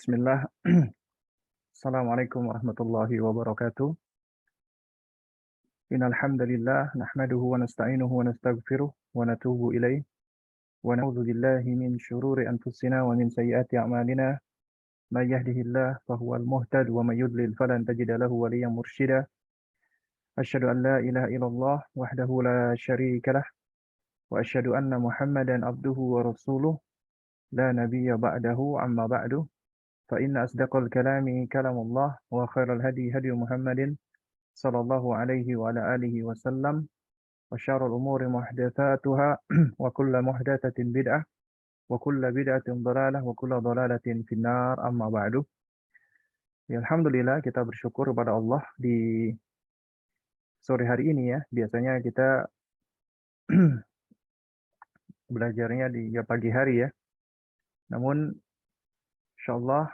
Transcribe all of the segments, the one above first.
Bismillah. Assalamualaikum warahmatullahi wabarakatuh. Innal hamdalillah nahmaduhu wa nasta'inuhu wa nastaghfiruh wa natubu ilaih wa na'udzu billahi min syururi anfusina wa min sayyiati a'malina. May yahdihillahu fahuwal muhtad wa may yudlil falan tajida lahu waliyyan mursyida. Asyhadu an la ilaha illallah wahdahu la syarika lah wa asyhadu anna Muhammadan abduhu wa rasuluh la nabiyya ba'dahu amma ba'du. Fa inna asdaqal kalami kalamullah wa khairal hadi hadi Muhammadin sallallahu alaihi wa ala alihi wasallam wa syarrul umuri muhdatsatuha wa kullu muhdatsatin bid'ah wa kullu bid'atin dhalalah wa kullu dhalalatin finnar amma ba'du. Ya, alhamdulillah kita bersyukur kepada Allah di sore hari ini ya. Biasanya kita belajarnya di pagi hari ya. Namun insyaallah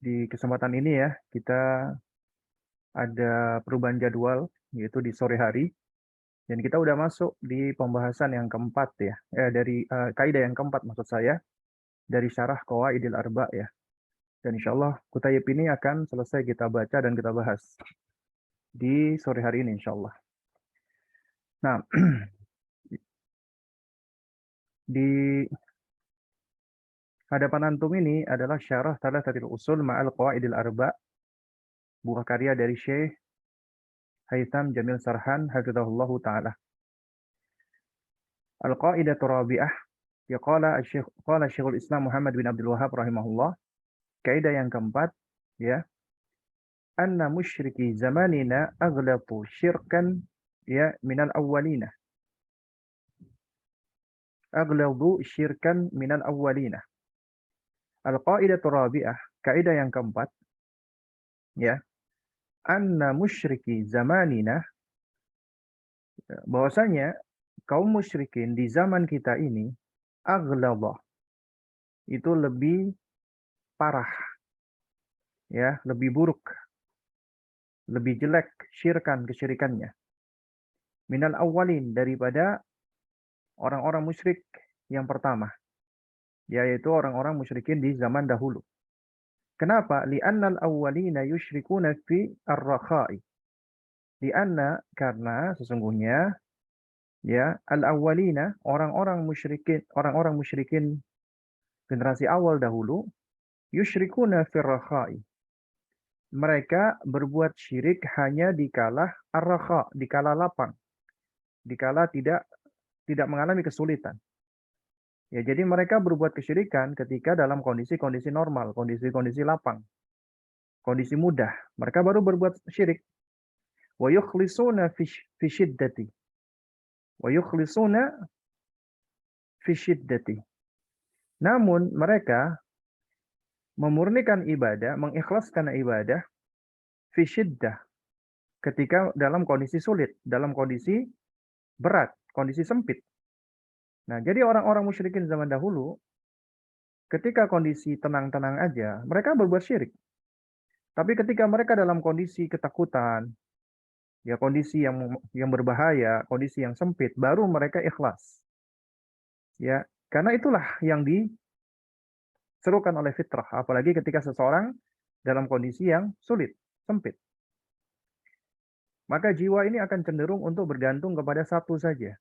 di kesempatan ini ya kita ada perubahan jadwal yaitu di sore hari. Dan kita udah masuk di pembahasan yang keempat ya, dari kaidah yang keempat maksud saya, dari syarah Qawaidil Arba ya. Dan insyaallah kutayib ini akan selesai kita baca dan kita bahas di sore hari ini insyaallah. Nah, di hadapan antum ini adalah syarah Thalathatul Usul ma'al Qawaidil Arba, buah karya dari Syekh Haitham Jamil Sarhan hafizahullahu taala. Al-Qaidatu Rabi'ah, ya qala Syekhul Islam Muhammad bin Abdul Wahhab rahimahullah. Kaidah yang keempat ya, anna musyriki zamanina aghlatu syirkan ya minal awwalina. Aghladu syirkan minal awwalina. Al-qaidatu rabi'ah, kaidah yang keempat ya, anna musyriki zamanina, bahwasanya kaum musyrikin di zaman kita ini aghlada, itu lebih parah ya, lebih buruk, lebih jelek kesyirikannya minal awwalin, daripada orang-orang musyrik yang pertama, yaitu orang-orang musyrikin di zaman dahulu. Kenapa? Li'annal awwalina yusyrikuna fi ar-rakha'i. Li'anna, karena sesungguhnya ya, al-awwalina, orang-orang musyrikin generasi awal dahulu, yusyrikuna fi ar-rakha'i. Mereka berbuat syirik hanya di kala ar-rakha, di kala lapang, di kala tidak mengalami kesulitan. Ya, jadi mereka berbuat kesyirikan ketika dalam kondisi-kondisi normal, kondisi-kondisi lapang, kondisi mudah. Mereka baru berbuat syirik. Wa yukhlisuna fi syiddati. Wa yukhlisuna fi syiddati. Namun mereka memurnikan ibadah, mengikhlaskan ibadah fi syiddah, ketika dalam kondisi sulit, dalam kondisi berat, kondisi sempit. Nah, jadi orang-orang musyrikin zaman dahulu, ketika kondisi tenang-tenang aja, mereka berbuat syirik. Tapi ketika mereka dalam kondisi ketakutan, ya kondisi yang berbahaya, kondisi yang sempit, baru mereka ikhlas. Ya, karena itulah yang diserukan oleh fitrah, apalagi ketika seseorang dalam kondisi yang sulit, sempit. Maka jiwa ini akan cenderung untuk bergantung kepada satu saja.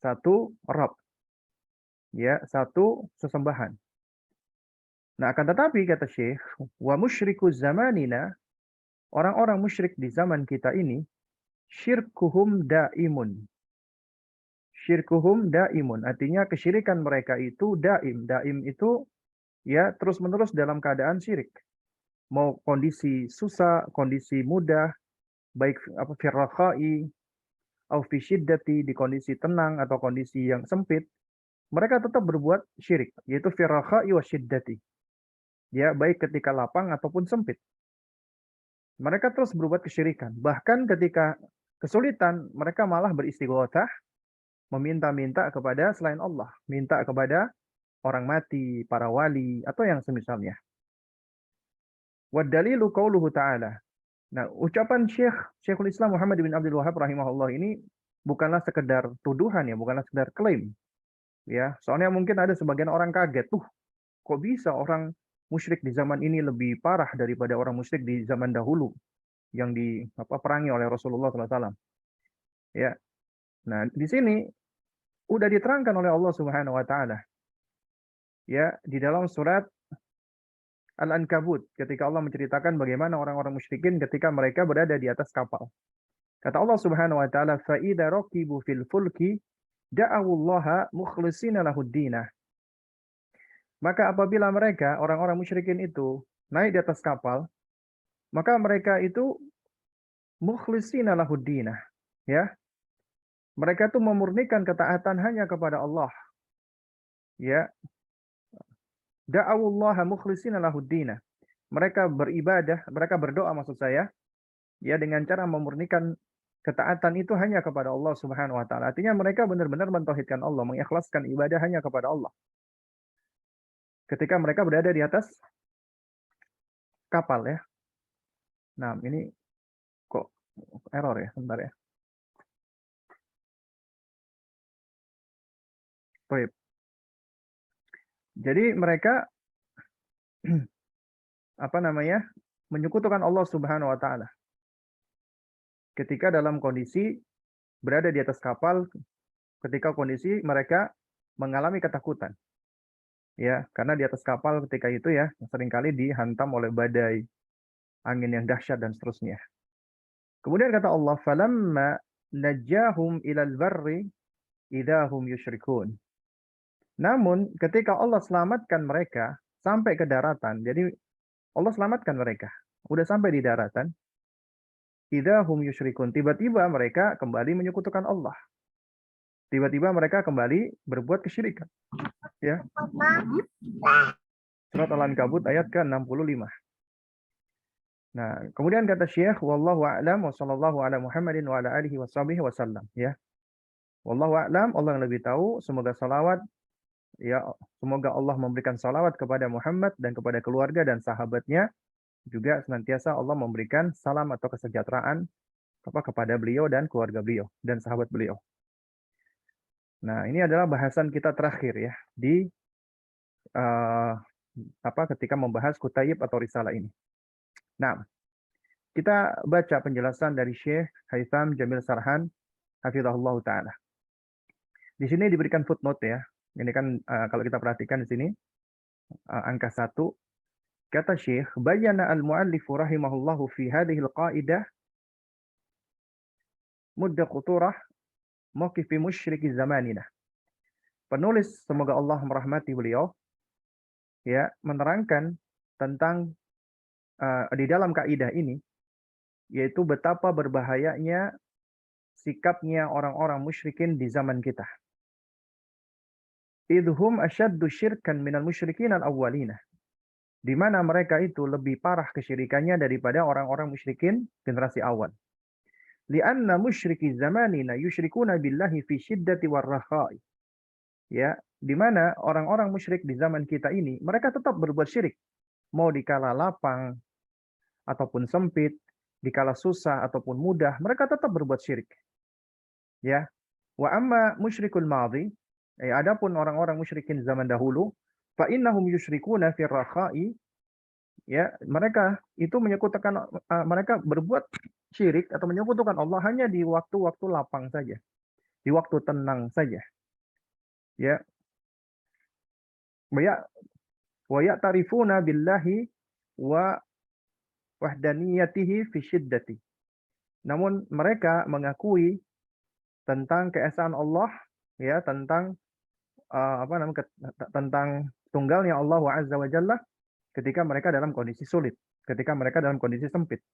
Satu Rabb. Ya, satu sesembahan. Nah, akan tetapi kata Syekh, wa musyriku zamanina, orang-orang musyrik di zaman kita ini, syirkuhum daimun. Syirkuhum daimun, artinya kesyirikan mereka itu daim. Daim itu ya terus-menerus dalam keadaan syirik. Mau kondisi susah, kondisi mudah, baik apa firrakhai au fi syiddati, di kondisi tenang atau kondisi yang sempit, mereka tetap berbuat syirik, yaitu firrakhai wa syiddati. Ya, baik ketika lapang ataupun sempit. Mereka terus berbuat kesyirikan. Bahkan ketika kesulitan, mereka malah beristighotsah, meminta-minta kepada selain Allah, minta kepada orang mati, para wali, atau yang semisalnya. Wa dalilu qauluhu ta'ala. Nah, ucapan Syekhul Islam Muhammad bin Abdul Wahhab rahimahullah ini bukanlah sekedar tuduhan ya, bukanlah sekedar klaim. Ya, soalnya mungkin ada sebagian orang kaget tuh. kok bisa orang musyrik di zaman ini lebih parah daripada orang musyrik di zaman dahulu yang perangi oleh Rasulullah SAW. Ya, nah di sini udah diterangkan oleh Allah Subhanahu Wa Taala. Ya, di dalam surat Al-Ankabut, ketika Allah menceritakan bagaimana orang-orang musyrikin ketika mereka berada di atas kapal. Kata Allah Subhanahu Wa Taala, "Fa'idza raqibu fil fulki da'awullaha mukhlishina lahuddinah." Maka apabila mereka, orang-orang musyrikin itu, naik di atas kapal, maka mereka itu mukhlishina lahuddinah. Ya, mereka itu memurnikan ketaatan hanya kepada Allah. Ya, da'awullaha mukhlishina lahuddinah. Mereka beribadah, mereka berdoa maksud saya, ya dengan cara memurnikan ketaatan itu hanya kepada Allah Subhanahu wa taala. Artinya mereka benar-benar mentauhidkan Allah, mengikhlaskan ibadah hanya kepada Allah. Ketika mereka berada di atas kapal ya. Nah, ini kok error ya, sebentar ya. Baik. Jadi mereka menyekutukan Allah Subhanahu wa taala. Ketika dalam kondisi berada di atas kapal, ketika kondisi mereka mengalami ketakutan. Ya, karena di atas kapal ketika itu ya seringkali dihantam oleh badai, angin yang dahsyat dan seterusnya. Kemudian kata Allah, "Falamma najjahum ilal barri idahum yusyrikun." Namun ketika Allah selamatkan mereka sampai ke daratan, jadi Allah selamatkan mereka, udah sampai di daratan, idahum yusyrikun. Tiba-tiba mereka kembali menyekutukan Allah. Tiba-tiba mereka kembali berbuat kesyirikan. Ya. Surat Al-Ankabut ayat ke-65. Nah, kemudian kata Syekh, wallahu a'lam wa sallallahu ala Muhammadin wa ala alihi wasallam, ya. Wallahu a'lam, Allah yang lebih tahu, semoga salawat ya, semoga Allah memberikan salawat kepada Muhammad dan kepada keluarga dan sahabatnya, juga senantiasa Allah memberikan salam atau kesejahteraan kepada beliau dan keluarga beliau dan sahabat beliau. Nah, ini adalah bahasan kita terakhir ya di ketika membahas Kutayib atau risalah ini. Nah, kita baca penjelasan dari Syekh Haitham Jamil Sarhan hafizahullah taala. Di sini diberikan footnote ya. Ini kan kalau kita perhatikan di sini angka 1, kata Syekh, bayyana al-muallif rahimahullahu fi hadhihi al-qa'idah mudda quturah mawqifi musyriki zamanina. Penulis, semoga Allah merahmati beliau, ya, menerangkan tentang di dalam kaidah ini, yaitu betapa berbahayanya sikapnya orang-orang musyrikin di zaman kita. Idhum asyaddu syirkan minal musyrikin al-awwalina. Di mana mereka itu lebih parah kesyirikannya daripada orang-orang musyrikin generasi awal. Lianna musyriki zamanina yusyrikuna billahi fi syiddati warrakhai. Ya, di mana orang-orang musyrik di zaman kita ini, mereka tetap berbuat syirik. Mau dikala lapang ataupun sempit, dikala susah ataupun mudah, mereka tetap berbuat syirik. Ya. Wa amma musyrikul madhi, adapun orang-orang musyrikin zaman dahulu, fa innahum yusyrikuna fi rakhai, ya, mereka itu menyekutukan mereka berbuat syirik atau menyekutukan Allah hanya di waktu-waktu lapang saja. Di waktu tenang saja. Ya. Wa ya'tarifuna billahi wa wahdaniyatihi fi syiddati. Namun mereka mengakui tentang keesaan Allah, ya, tentang tentang tunggalnya Allah Azza wa Jalla ketika mereka dalam kondisi sulit, ketika mereka dalam kondisi sempit.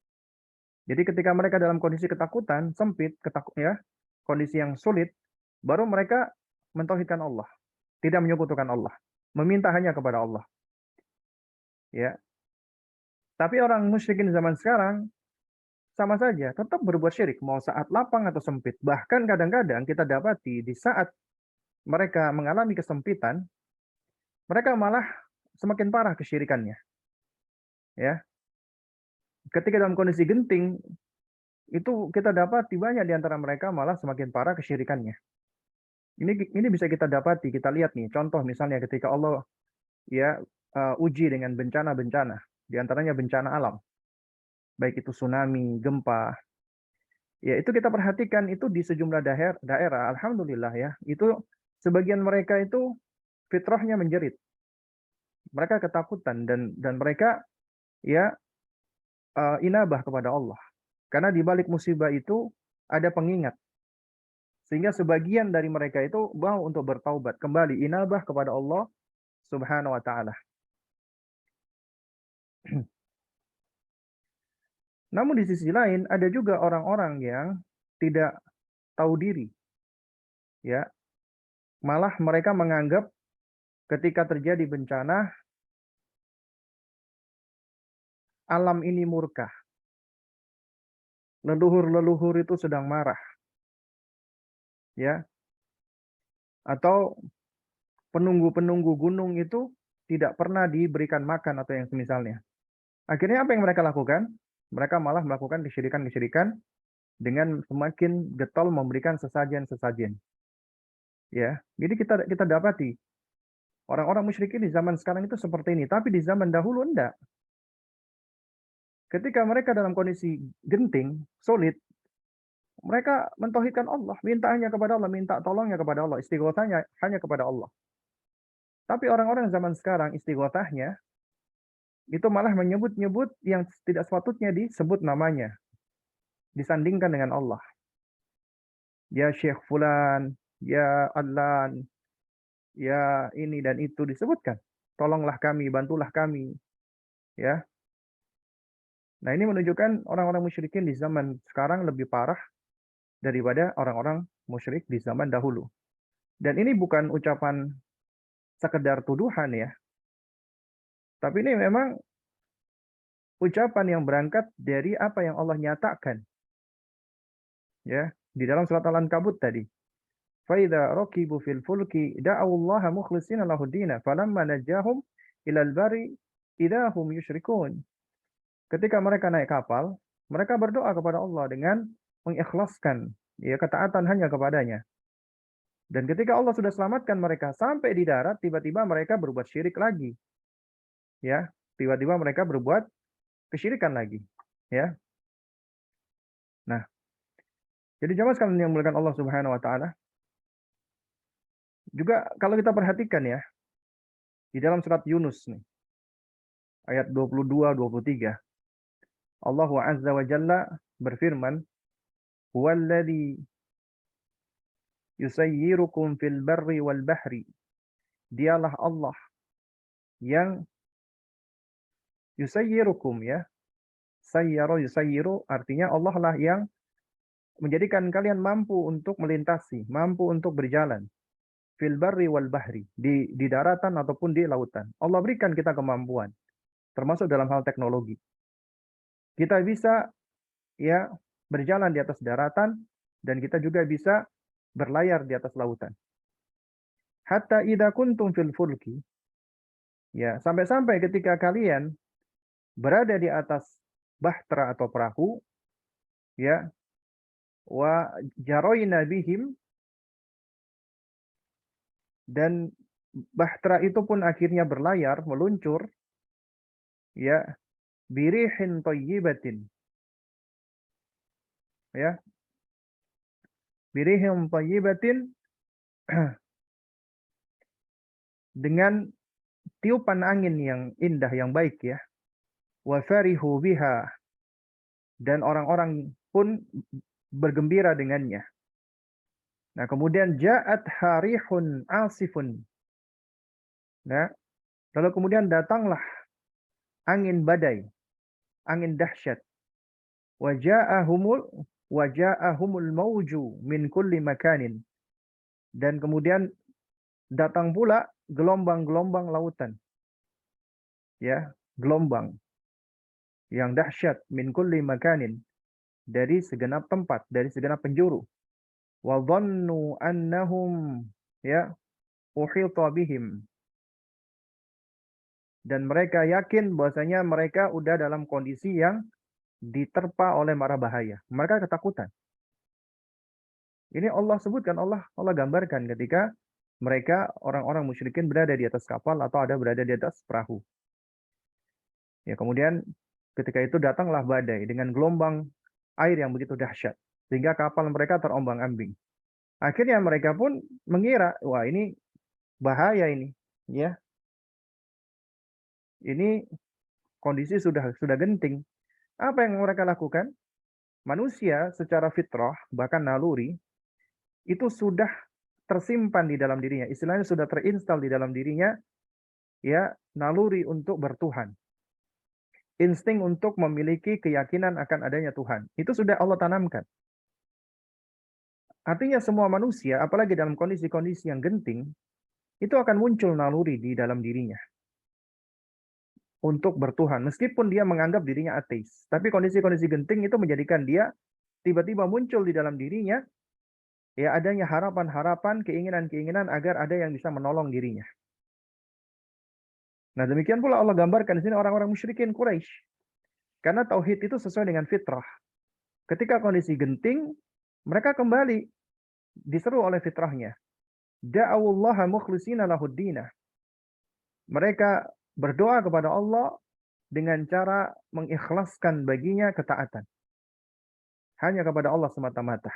Jadi ketika mereka dalam kondisi ketakutan, sempit, kondisi yang sulit, baru mereka mentauhidkan Allah, tidak menyekutukan Allah, meminta hanya kepada Allah. Ya. Tapi orang musyrikin zaman sekarang sama saja, tetap berbuat syirik, mau saat lapang atau sempit. Bahkan kadang-kadang kita dapati di saat mereka mengalami kesempitan, mereka malah semakin parah kesyirikannya. Ya. Ketika dalam kondisi genting, itu kita dapati banyak di antara mereka malah semakin parah kesyirikannya. Ini bisa kita dapati, kita lihat nih, contoh misalnya ketika Allah ya uji dengan bencana-bencana, di antaranya bencana alam, baik itu tsunami, gempa. Ya, itu kita perhatikan itu di sejumlah daerah, alhamdulillah ya, itu sebagian mereka itu fitrahnya menjerit. Mereka ketakutan dan mereka ya inabah kepada Allah. Karena di balik musibah itu ada pengingat. Sehingga sebagian dari mereka itu mau untuk bertaubat, kembali inabah kepada Allah Subhanahu wa taala. Namun di sisi lain ada juga orang-orang yang tidak tahu diri, ya. Malah mereka menganggap ketika terjadi bencana alam ini murka. Leluhur-leluhur itu sedang marah, ya. Atau penunggu-penunggu gunung itu tidak pernah diberikan makan atau yang semisalnya. Akhirnya apa yang mereka lakukan? Mereka malah melakukan kesyirikan-kesyirikan dengan semakin getol memberikan sesajen-sesajen. Ya, jadi kita dapati orang-orang musyrikin di zaman sekarang itu seperti ini, tapi di zaman dahulu enggak. Ketika mereka dalam kondisi genting, sulit, mereka mentauhidkan Allah, minta hanya kepada Allah, minta tolongnya kepada Allah, istighothahnya hanya kepada Allah. Tapi orang-orang zaman sekarang istighothahnya itu malah menyebut-nyebut yang tidak sepatutnya disebut namanya, disandingkan dengan Allah. Ya Syekh Fulan, ya Adlan, ya ini dan itu disebutkan. Tolonglah kami, bantulah kami. Ya. Nah, ini menunjukkan orang-orang musyrikin di zaman sekarang lebih parah daripada orang-orang musyrik di zaman dahulu. Dan ini bukan ucapan sekedar tuduhan ya. Tapi ini memang ucapan yang berangkat dari apa yang Allah nyatakan. Ya, di dalam surat Al-Ankabut tadi. فَإِذَا رَكِبُوا فِي الْفُلْكِ دَعَوُا اللَّهَ مُخْلِصِينَ لَهُ الدِّينَ فَلَمَّا نَجَّاهُمْ إِلَى الْبَرِّ إِذَا هُمْ يُشْرِكُونَ. Ketika mereka naik kapal, mereka berdoa kepada Allah dengan mengikhlaskan ya ketaatan hanya kepadanya. Dan ketika Allah sudah selamatkan mereka sampai di darat, tiba-tiba mereka berbuat syirik lagi. Ya, tiba-tiba mereka berbuat kesyirikan lagi. Ya. Nah, jadi jamaah sekalian yang dimuliakan Allah Subhanahu wa taala, juga kalau kita perhatikan ya, di dalam surat Yunus nih, ayat 22-23, Allah Azza wa Jalla berfirman, "Huwallazi yusayyirukum fil barri wal bahri." Dialah Allah yang yusayyirukum ya. Yusayyiru artinya Allah lah yang menjadikan kalian mampu untuk melintasi, mampu untuk berjalan. Fil barri wal bahri, di daratan ataupun di lautan. Allah berikan kita kemampuan, termasuk dalam hal teknologi. Kita bisa ya berjalan di atas daratan dan kita juga bisa berlayar di atas lautan. Hatta idza kuntum fil fulki, ya, sampai-sampai ketika kalian berada di atas bahtera atau perahu, ya, wa jaroina bihim, dan bahtera itu pun akhirnya berlayar, meluncur, ya, birihin thayyibatin, ya, birihin thayyibatin, dengan tiupan angin yang indah, yang baik ya, wa farihu biha, dan orang-orang pun bergembira dengannya. Nah, kemudian ja'at harihun asifun. Nah, lalu kemudian datanglah angin badai, angin dahsyat. Waja'ahumul mauju min kulli makanin. Dan kemudian datang pula gelombang-gelombang lautan. Ya, gelombang yang dahsyat min kulli makanin, dari segenap tempat, dari segenap penjuru. Wa dhannu annahum ya uhita bihim. Dan mereka yakin bahwasanya mereka udah dalam kondisi yang diterpa oleh mara bahaya. Mereka ketakutan. Ini Allah sebutkan, Allah gambarkan ketika mereka orang-orang musyrikin berada di atas kapal atau ada berada di atas perahu. Ya, kemudian ketika itu datanglah badai dengan gelombang air yang begitu dahsyat sehingga kapal mereka terombang-ambing. Akhirnya mereka pun mengira, wah ini bahaya ini, ya. Ini kondisi sudah genting. Apa yang mereka lakukan? Manusia secara fitrah, bahkan naluri, itu sudah tersimpan di dalam dirinya. Istilahnya sudah terinstal di dalam dirinya, ya, naluri untuk bertuhan. Insting untuk memiliki keyakinan akan adanya Tuhan. Itu sudah Allah tanamkan. Artinya semua manusia, apalagi dalam kondisi-kondisi yang genting, itu akan muncul naluri di dalam dirinya untuk bertuhan. Meskipun dia menganggap dirinya ateis. Tapi kondisi-kondisi genting itu menjadikan dia tiba-tiba muncul di dalam dirinya, ya, adanya harapan-harapan, keinginan-keinginan agar ada yang bisa menolong dirinya. Nah, demikian pula Allah gambarkan di sini orang-orang musyrikin Quraisy. Karena tauhid itu sesuai dengan fitrah. Ketika kondisi genting, mereka kembali diseru oleh fitrahnya. Da'awullaha mukhlishina lahuddina. Mereka berdoa kepada Allah dengan cara mengikhlaskan baginya ketaatan. Hanya kepada Allah semata-mata.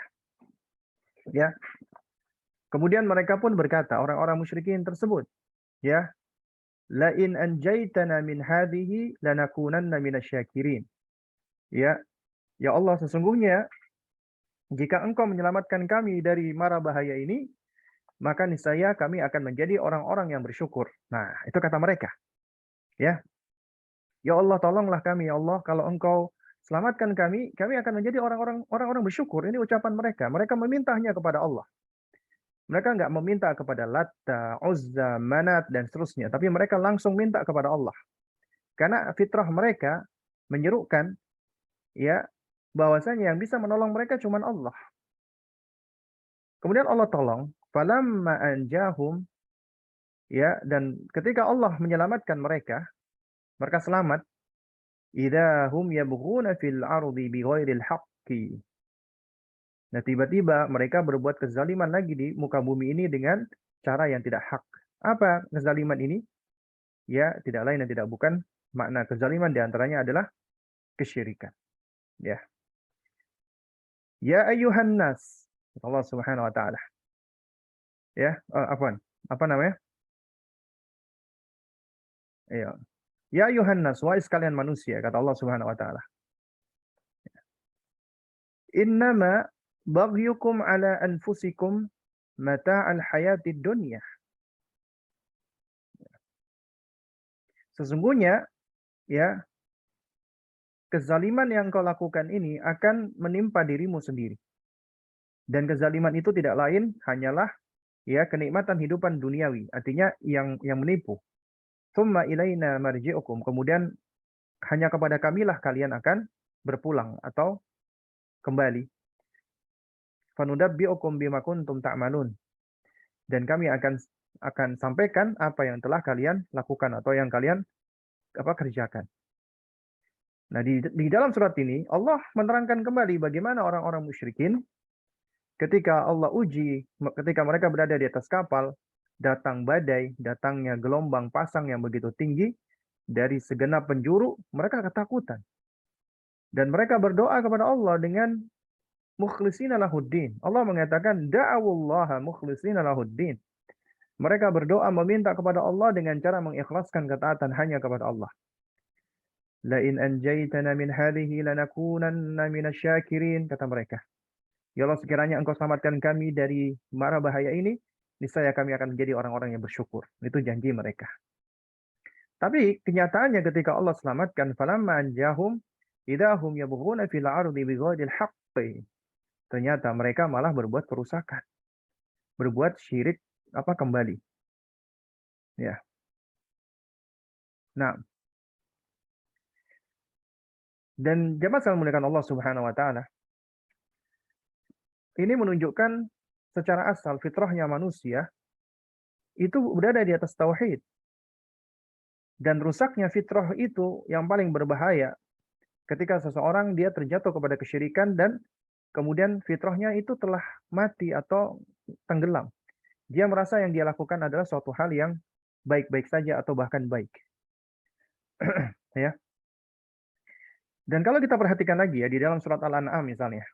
Ya. Kemudian mereka pun berkata, orang-orang musyrikin tersebut, ya, la in anjaytana min hadhihi lanakunanna minasyakirin. Ya, ya Allah, sesungguhnya jika engkau menyelamatkan kami dari mara bahaya ini, maka niscaya kami akan menjadi orang-orang yang bersyukur. Nah, itu kata mereka. Ya. Ya Allah, tolonglah kami ya Allah, kalau engkau selamatkan kami akan menjadi orang-orang bersyukur. Ini ucapan mereka. Mereka meminta hanya kepada Allah. Mereka nggak meminta kepada Latta, Uzza, Manat, dan seterusnya. Tapi mereka langsung minta kepada Allah. Karena fitrah mereka menyerukan, ya, bahwasanya yang bisa menolong mereka cuma Allah. Kemudian Allah tolong. Falamma anjahum, ya, dan ketika Allah menyelamatkan mereka selamat. Idahum yabghuna fil ardi bighairil haqqi. Nah, tiba-tiba mereka berbuat kezaliman lagi di muka bumi ini dengan cara yang tidak hak. Apa kezaliman ini? Ya, tidak lain dan tidak bukan, makna kezaliman diantaranya adalah kesyirikan. Ya. Ya ayuhan nas. Allah Subhanahu wa taala. Ya, apa namanya? Ya. Ya ayuhan nas, wahai sekalian manusia, kata Allah Subhanahu wa taala. Innama baghyukum ala anfusikum mata'al hayatid dunya. Sesungguhnya, ya, kezaliman yang kau lakukan ini akan menimpa dirimu sendiri. Dan kezaliman itu tidak lain hanyalah, ya, kenikmatan hidupan duniawi, artinya yang menipu. Tsumma ilaina marji'ukum, kemudian hanya kepada kamilah kalian akan berpulang atau kembali. Fanunabbi'ukum bima kuntum ta'malun. Dan kami akan sampaikan apa yang telah kalian lakukan atau yang kalian kerjakan. Nah, di dalam surat ini Allah menerangkan kembali bagaimana orang-orang musyrikin ketika Allah uji, ketika mereka berada di atas kapal, datang badai, datangnya gelombang pasang yang begitu tinggi dari segenap penjuru, mereka ketakutan. Dan mereka berdoa kepada Allah dengan mukhlishina lahuddin. Allah mengatakan da'awullaha mukhlishina lahuddin. Mereka berdoa meminta kepada Allah dengan cara mengikhlaskan ketaatan hanya kepada Allah. La in anjaytana min hadhihi lanakunanna minasyakirin, kata mereka. Ya Allah, sekiranya engkau selamatkan kami dari mara bahaya ini, niscaya kami akan menjadi orang-orang yang bersyukur. Itu janji mereka. Tapi kenyataannya ketika Allah selamatkan, falamma anjahum idahum yabghuna fil ardi bighairil haqqi. Ternyata mereka malah berbuat kerusakan. Berbuat syirik kembali. Ya. Nah, dan jamaah sekalian muliakan Allah Subhanahu wa taala, ini menunjukkan secara asal fitrahnya manusia itu berada di atas tauhid. Dan rusaknya fitrah itu yang paling berbahaya ketika seseorang dia terjatuh kepada kesyirikan dan kemudian fitrahnya itu telah mati atau tenggelam. Dia merasa yang dia lakukan adalah suatu hal yang baik-baik saja atau bahkan baik. Ya. Dan kalau kita perhatikan lagi ya di dalam surat Al-An'am misalnya,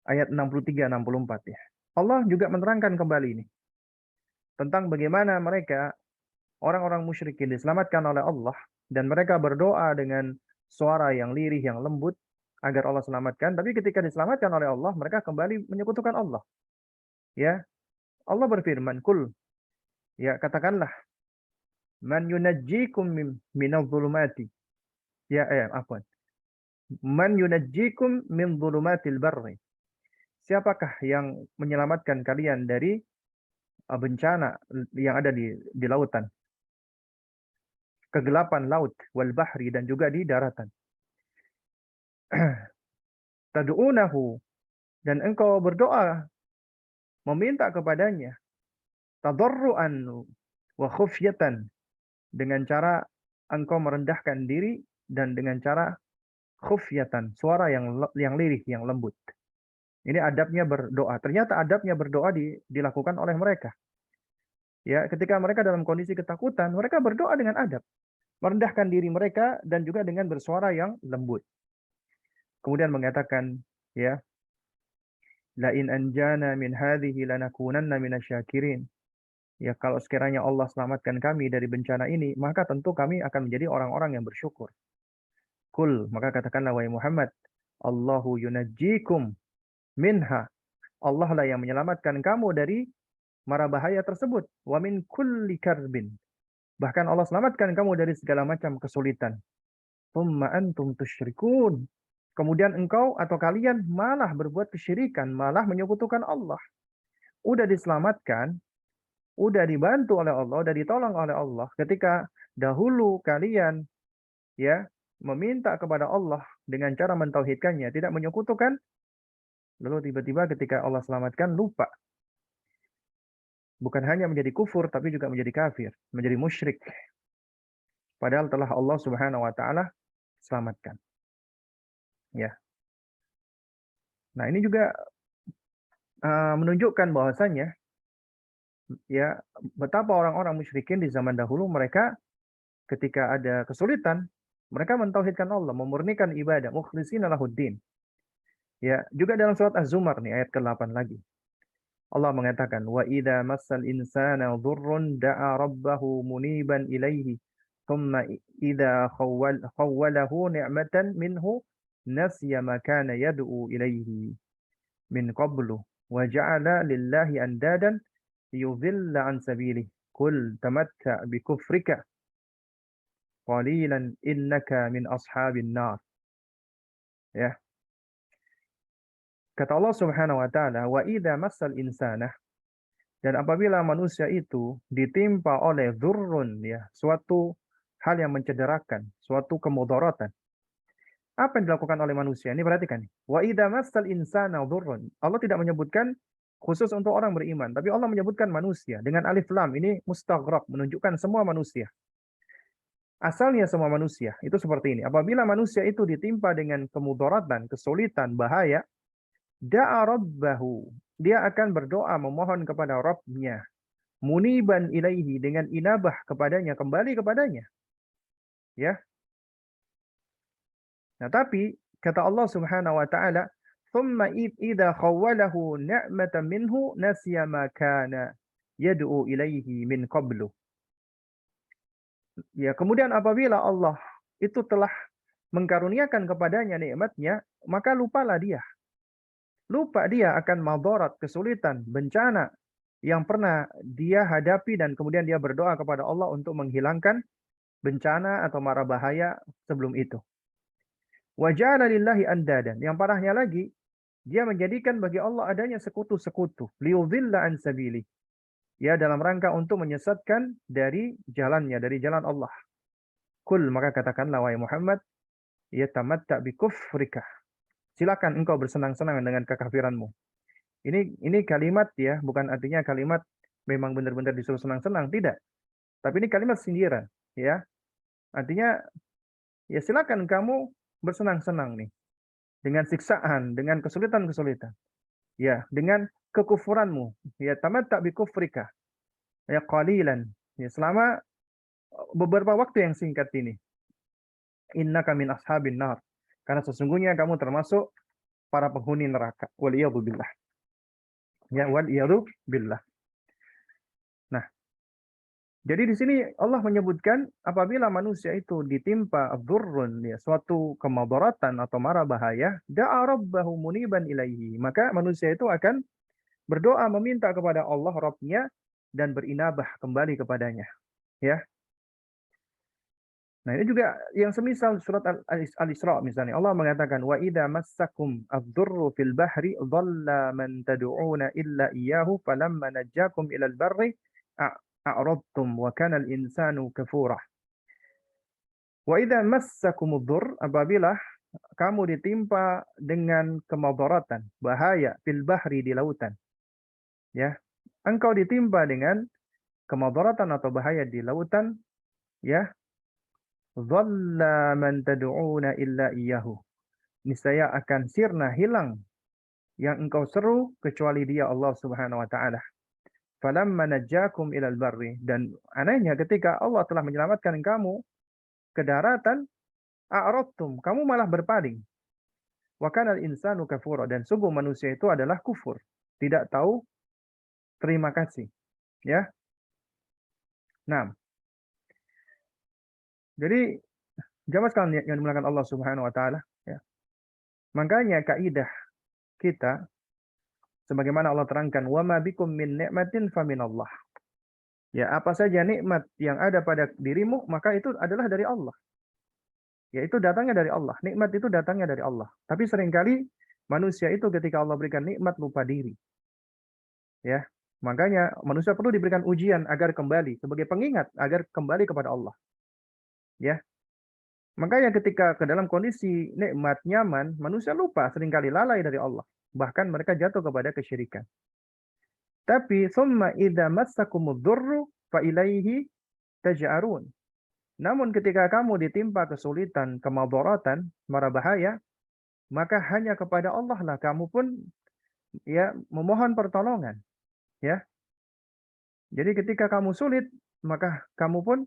ayat 63-64 ya. Allah juga menerangkan kembali ini tentang bagaimana mereka orang-orang musyrikin diselamatkan oleh Allah dan mereka berdoa dengan suara yang lirih, yang lembut agar Allah selamatkan. Tapi ketika diselamatkan oleh Allah, mereka kembali menyekutukan Allah. Ya, Allah berfirman, "Kul," ya katakanlah, "Man yunajjikum minadh dhulumati." Ya, afwan. "Man yunajjikum min dhulumatil barri." Siapakah yang menyelamatkan kalian dari bencana yang ada di lautan, kegelapan laut, wal bahri, dan juga di daratan. Tad'unahu, dan engkau berdoa meminta kepadanya, tadarruan wa khufyatan, dengan cara engkau merendahkan diri dan dengan cara khufyatan, suara yang lirih, yang lembut. Ini adabnya berdoa. Ternyata adabnya berdoa dilakukan oleh mereka. Ya, ketika mereka dalam kondisi ketakutan, mereka berdoa dengan adab, merendahkan diri mereka dan juga dengan bersuara yang lembut. Kemudian mengatakan, ya, la in anjana min hadhihi lanakunanna minasyakirin. Ya, kalau sekiranya Allah selamatkan kami dari bencana ini, maka tentu kami akan menjadi orang-orang yang bersyukur. Kul, maka katakanlah wahai Muhammad, Allahu yunajjikum minha. Allah lah yang menyelamatkan kamu dari mara bahaya tersebut. Wa min kulli karbin. Bahkan Allah selamatkan kamu dari segala macam kesulitan. Tsumma antum tusyrikun. Kemudian engkau atau kalian malah berbuat kesyirikan, malah menyekutukan Allah. Udah diselamatkan, udah dibantu oleh Allah, udah ditolong oleh Allah. Ketika dahulu kalian ya meminta kepada Allah dengan cara mentauhidkannya, tidak menyekutukan, lalu tiba-tiba ketika Allah selamatkan lupa. Bukan hanya menjadi kufur tapi juga menjadi kafir, menjadi musyrik. Padahal telah Allah Subhanahu wa taala selamatkan. Ya. Nah, ini juga menunjukkan bahwasanya ya betapa orang-orang musyrikin di zaman dahulu mereka ketika ada kesulitan mereka mentauhidkan Allah, memurnikan ibadah, mukhlishina lahuddin. Ya, juga dalam surat Az-Zumar nih ayat ke-8 lagi. Allah mengatakan, "Wa idza massal insana dhurrun da'a rabbahu muniban ilaihi, thumma idza khawwalahu ni'matan minhu nasiya ma kana yad'u ilaihi min qablu wa ja'ala lillahi andadan liyudhilla an sabilihi. Qul tamatta bi kufrika qalilan innaka min ashabin nar." Ya. Kata Allah Subhanahu wa taala, "Wa idza massal insana," dan apabila manusia itu ditimpa oleh dzurrun ya, suatu hal yang mencederakan, suatu kemudaratan. Apa yang dilakukan oleh manusia? Ini perhatikan. Wa idza massal insana dzurrun. Allah tidak menyebutkan khusus untuk orang beriman, tapi Allah menyebutkan manusia dengan alif lam. Ini mustaghraq, menunjukkan semua manusia. Asalnya semua manusia itu seperti ini. Apabila manusia itu ditimpa dengan kemudaratan, kesulitan, bahaya, da'a rabbahu. Dia akan berdoa memohon kepada Rabb-nya. Muniban ilaihi, dengan inabah kepadanya, kembali kepadanya. Ya. Nah, tapi kata Allah Subhanahu wa taala, "Tsumma idza khawwalahu ni'matan minhu nasiya ma kana yad'u ilaihi min qablu." Ya, kemudian apabila Allah itu telah mengkaruniakan kepadanya nikmatnya, maka lupalah dia. Lupa dia akan madarat, kesulitan, bencana yang pernah dia hadapi dan kemudian dia berdoa kepada Allah untuk menghilangkan bencana atau mara bahaya sebelum itu. Wa ja'ala lillahi andadan. Yang parahnya lagi, dia menjadikan bagi Allah adanya sekutu-sekutu. Liyudhilla an sabili. Ya, dalam rangka untuk menyesatkan dari jalannya, dari jalan Allah. Kul, maka katakanlah wahai Muhammad, yatamatta bi kufrika. Silakan engkau bersenang-senang dengan kekafiranmu. Ini kalimat ya, bukan artinya kalimat memang benar-benar disuruh senang-senang, tidak. Tapi ini kalimat sindiran, ya. Artinya ya silakan kamu bersenang-senang nih dengan siksaan, dengan kesulitan-kesulitan. Ya, dengan kekufuranmu. Ya, tamatta bi kufrika. Ya, qalilan. Ya, selama beberapa waktu yang singkat ini. Innaka min ashabin nar. Karena sesungguhnya kamu termasuk para penghuni neraka. Wal billah. Ya, wal billah. Nah, jadi di sini Allah menyebutkan apabila manusia itu ditimpa dzurrun, ya, suatu kemadaratan atau mara bahaya, da'a rabbahu muniban ilaihi. Maka manusia itu akan berdoa meminta kepada Allah Rabb-nya dan berinabah kembali kepadanya. Ya. Nah, ini juga yang semisal surat Al-Isra misalnya. Allah mengatakan wa idza massakum ad-durru fil bahri dhalla man tad'una illa iyyahu falamma najjakum ilal barri a'radtum wa kana al-insanu kafura. Wa idza massakum ad-durr, apabila kamu ditimpa dengan kemadaratan, bahaya fil bahri, di lautan. Ya. Engkau ditimpa dengan kemadaratan atau bahaya di lautan, ya. Dhalla man tad'una illa iyyahu. Niscaya akan sirna, hilang yang engkau seru kecuali Dia, Allah Subhanahu wa taala. Falamma najjakum ilal barri, dan anehnya ketika Allah telah menyelamatkan kamu ke daratan, a'radtum, kamu malah berpaling. Wa kana al-insanu kafura, dan sungguh manusia itu adalah kufur, tidak tahu terima kasih, ya. Nah, jadi jamaah sekalian yang dimuliakan Allah Subhanahu wa taala, ya. Makanya kaidah kita sebagaimana Allah terangkan, wa ma bikum min ni'matin faminallah. Ya, apa saja nikmat yang ada pada dirimu, maka itu adalah dari Allah. Ya, itu datangnya dari Allah. Nikmat itu datangnya dari Allah. Tapi seringkali manusia itu ketika Allah berikan nikmat lupa diri. Ya. Makanya manusia perlu diberikan ujian agar kembali, sebagai pengingat agar kembali kepada Allah. Ya. Makanya ketika ke dalam kondisi nikmat, nyaman, manusia lupa, seringkali lalai dari Allah. Bahkan mereka jatuh kepada kesyirikan. Tapi summa idza massakumud dzurru fa ilaihi taj'arun. Namun ketika kamu ditimpa kesulitan, kemadaratan, mara bahaya, maka hanya kepada Allah lah kamu pun, ya, memohon pertolongan, ya. Jadi ketika kamu sulit, maka kamu pun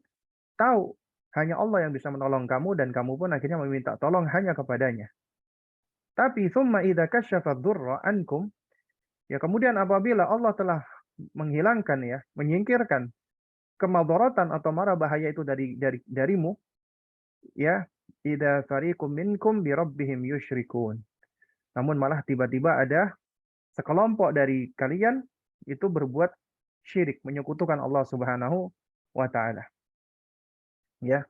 tahu hanya Allah yang bisa menolong kamu, dan kamu pun akhirnya meminta tolong hanya kepadanya. Tapi summa idza kasyafa dzurra ankum, ya, kemudian apabila Allah telah menghilangkan, ya, menyingkirkan kemadaratan atau mara bahaya itu darimu, ya, idza fariqum minkum bi rabbihim yusyrikun. Namun malah tiba-tiba ada sekelompok dari kalian itu berbuat syirik, menyekutukan Allah Subhanahu wa taala. Ya.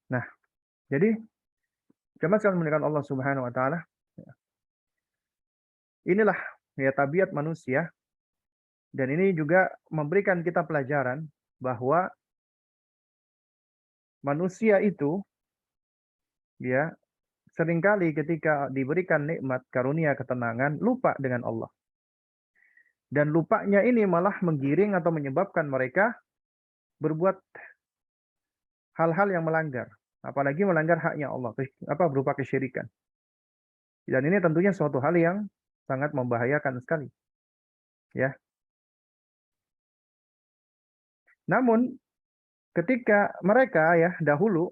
Nah, jadi jemaah sekalian dimuliakan Allah Subhanahu wa taala, inilah, ya, tabiat manusia, dan ini juga memberikan kita pelajaran bahwa manusia itu, ya, seringkali ketika diberikan nikmat, karunia, ketenangan, lupa dengan Allah. Dan lupanya ini malah menggiring atau menyebabkan mereka berbuat hal-hal yang melanggar. Apalagi melanggar haknya Allah, berupa kesyirikan. Dan ini tentunya suatu hal yang sangat membahayakan sekali. Ya. Namun, ketika mereka, ya, dahulu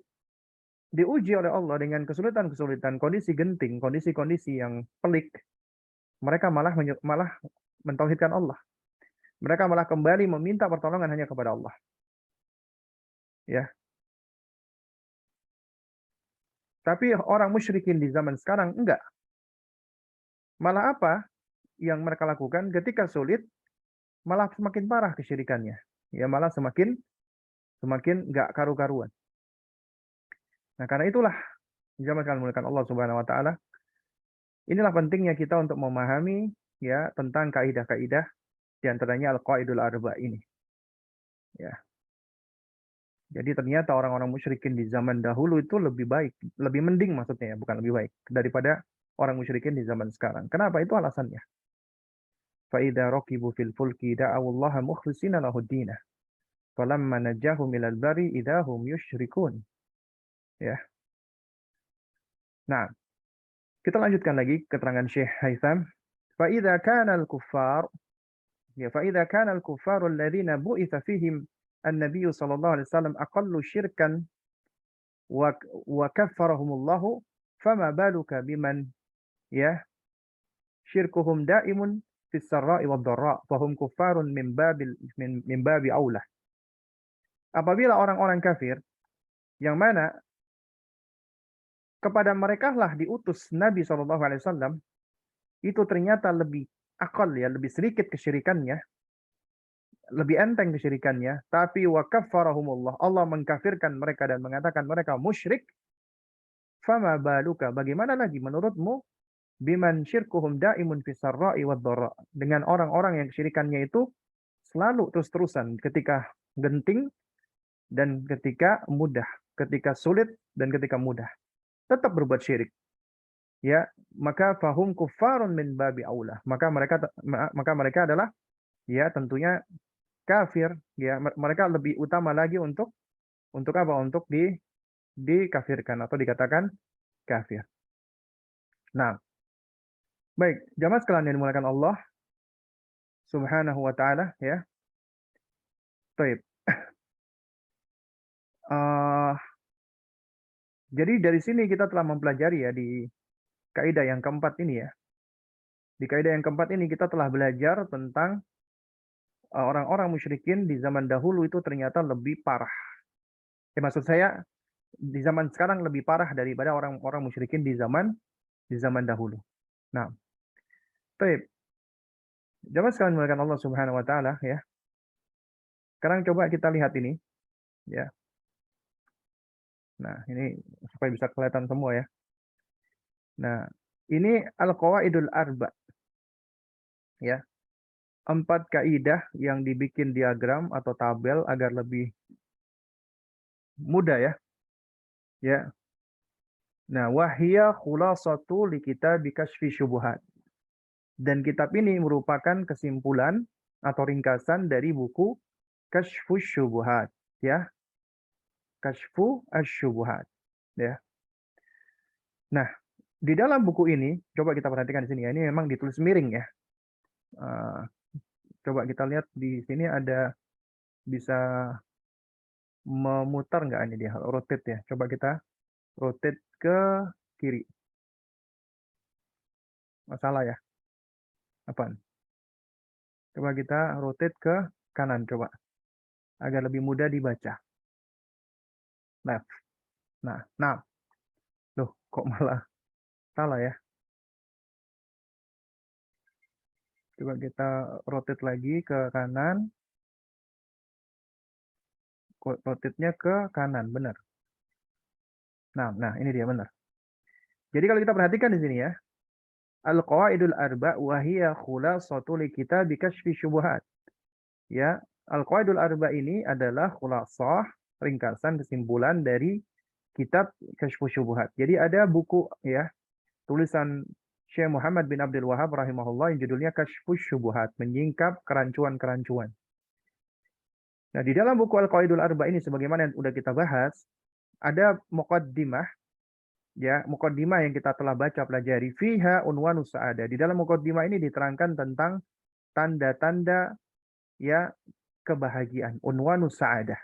diuji oleh Allah dengan kesulitan-kesulitan, kondisi genting, kondisi-kondisi yang pelik, mereka malah mentauhidkan Allah. Mereka malah kembali meminta pertolongan hanya kepada Allah. Ya. Tapi orang musyrikin di zaman sekarang enggak. Malah apa yang mereka lakukan ketika sulit, malah semakin parah kesyirikannya. Ya, malah semakin enggak karu-karuan. Nah, karena itulah jamaah sekalian dimuliakan Allah Subhanahu wa taala, inilah pentingnya kita untuk memahami, ya, tentang kaidah-kaidah di antaranya al-qaidul arba ini. Ya. Jadi ternyata orang-orang musyrikin di zaman dahulu itu lebih baik, lebih mending maksudnya, ya, bukan lebih baik, daripada orang musyrikin di zaman sekarang. Kenapa? Itu alasannya. Fa idza raqibu fil fulki da'awallaha mukhlishina lahud-din. Falamma najjahum ilal barri idahum yusyrikun. Ya. Nah, kita lanjutkan lagi keterangan Syekh Haitham فإذا كان الكفار فإذا كان الكفار الذين بعث فيهم النبي صلى الله عليه وسلم أقل شركا وكفرهم الله فما بالك بمن ya syirkuhum daimun fis sarra'i wad dharra fahum kuffarun min babi aulah. Apabila orang-orang kafir yang mana kepada mereka lah diutus Nabi SAW itu ternyata lebih akal ya, lebih sedikit kesyirikannya, lebih enteng kesyirikannya, tapi wa kaffarahumullah, Allah mengkafirkan mereka dan mengatakan mereka musyrik, fama baluka, bagaimana lagi menurutmu biman syirkuhum daimun fis sarra'i wad dharra, dengan orang-orang yang kesyirikannya itu selalu terus-terusan ketika genting dan ketika mudah, ketika sulit dan ketika mudah, tetap berbuat syirik. Ya, maka fahum kuffarun min babi aula. Maka mereka adalah ya tentunya kafir, ya mereka lebih utama lagi untuk apa? Untuk dikafirkan atau dikatakan kafir. Nah, baik, jamaah sekalian yang dimuliakan Allah Subhanahu wa taala ya. Baik. Jadi dari sini kita telah mempelajari ya di kaidah yang keempat ini ya. Di kaidah yang keempat ini kita telah belajar tentang orang-orang musyrikin di zaman dahulu itu ternyata lebih parah. Ya, maksud saya di zaman sekarang lebih parah daripada orang-orang musyrikin di zaman dahulu. Nah, baik. Jamaah sekalian dimuliakan Allah Subhanahu wa taala ya. Sekarang coba kita lihat ini ya. Nah, ini supaya bisa kelihatan semua ya. Nah, ini al-qawaidul arba. Ya. 4 kaidah yang dibikin diagram atau tabel agar lebih mudah ya. Ya. Nah, wahiyya khulasatu li kitabi kasyfi syubuhat. Dan kitab ini merupakan kesimpulan atau ringkasan dari buku Kasyfus Syubuhat, ya. Kasyfu asy-syubuhat, ya. Nah, di dalam buku ini coba kita perhatikan di sini ya. Ini memang ditulis miring ya. Coba kita lihat di sini ada bisa memutar nggak ini dia, rotate ya. Coba kita rotate ke kiri. Masalah ya. Apaan? Coba kita rotate ke kanan coba. Agar lebih mudah dibaca. Left. Nah. Loh, kok malah salah ya? Coba kita rotate lagi ke kanan. Rotate-nya ke kanan, benar. Nah, ini dia benar. Jadi kalau kita perhatikan di sini ya, al-qawaidul arba wa hiya khulasatu li kitab kasyfi syubuhat. Ya, al-qawaidul arba ini adalah khulasah, ringkasan kesimpulan dari kitab Kasyfus Syubuhat. Jadi ada buku ya, tulisan Syekh Muhammad bin Abdul Wahhab rahimahullah yang judulnya Kasyfus Syubuhat, menyingkap kerancuan-kerancuan. Nah, di dalam buku Al-Qawaidul Arba ini sebagaimana yang sudah kita bahas, ada muqaddimah ya, muqaddimah yang kita telah baca pelajari, fiha unwanus sa'adah. Di dalam muqaddimah ini diterangkan tentang tanda-tanda ya kebahagiaan, unwanus sa'adah.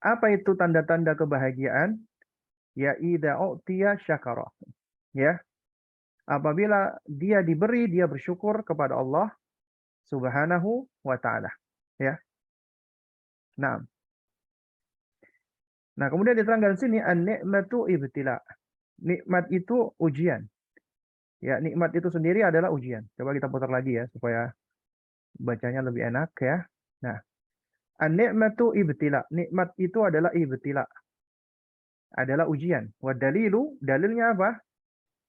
Apa itu tanda-tanda kebahagiaan? Ya idza u'tiya syakara. Ya. Apabila dia diberi, dia bersyukur kepada Allah Subhanahu wa taala. Ya. Nah, kemudian diterangkan di sini an-ni'matu ibtila. Nikmat itu ujian. Ya, nikmat itu sendiri adalah ujian. Coba kita putar lagi ya supaya bacanya lebih enak ya. Nah, an-ni'matu ibtila. Nikmat itu adalah ibtila. Adalah ujian. Wa dalilu, dalilnya apa?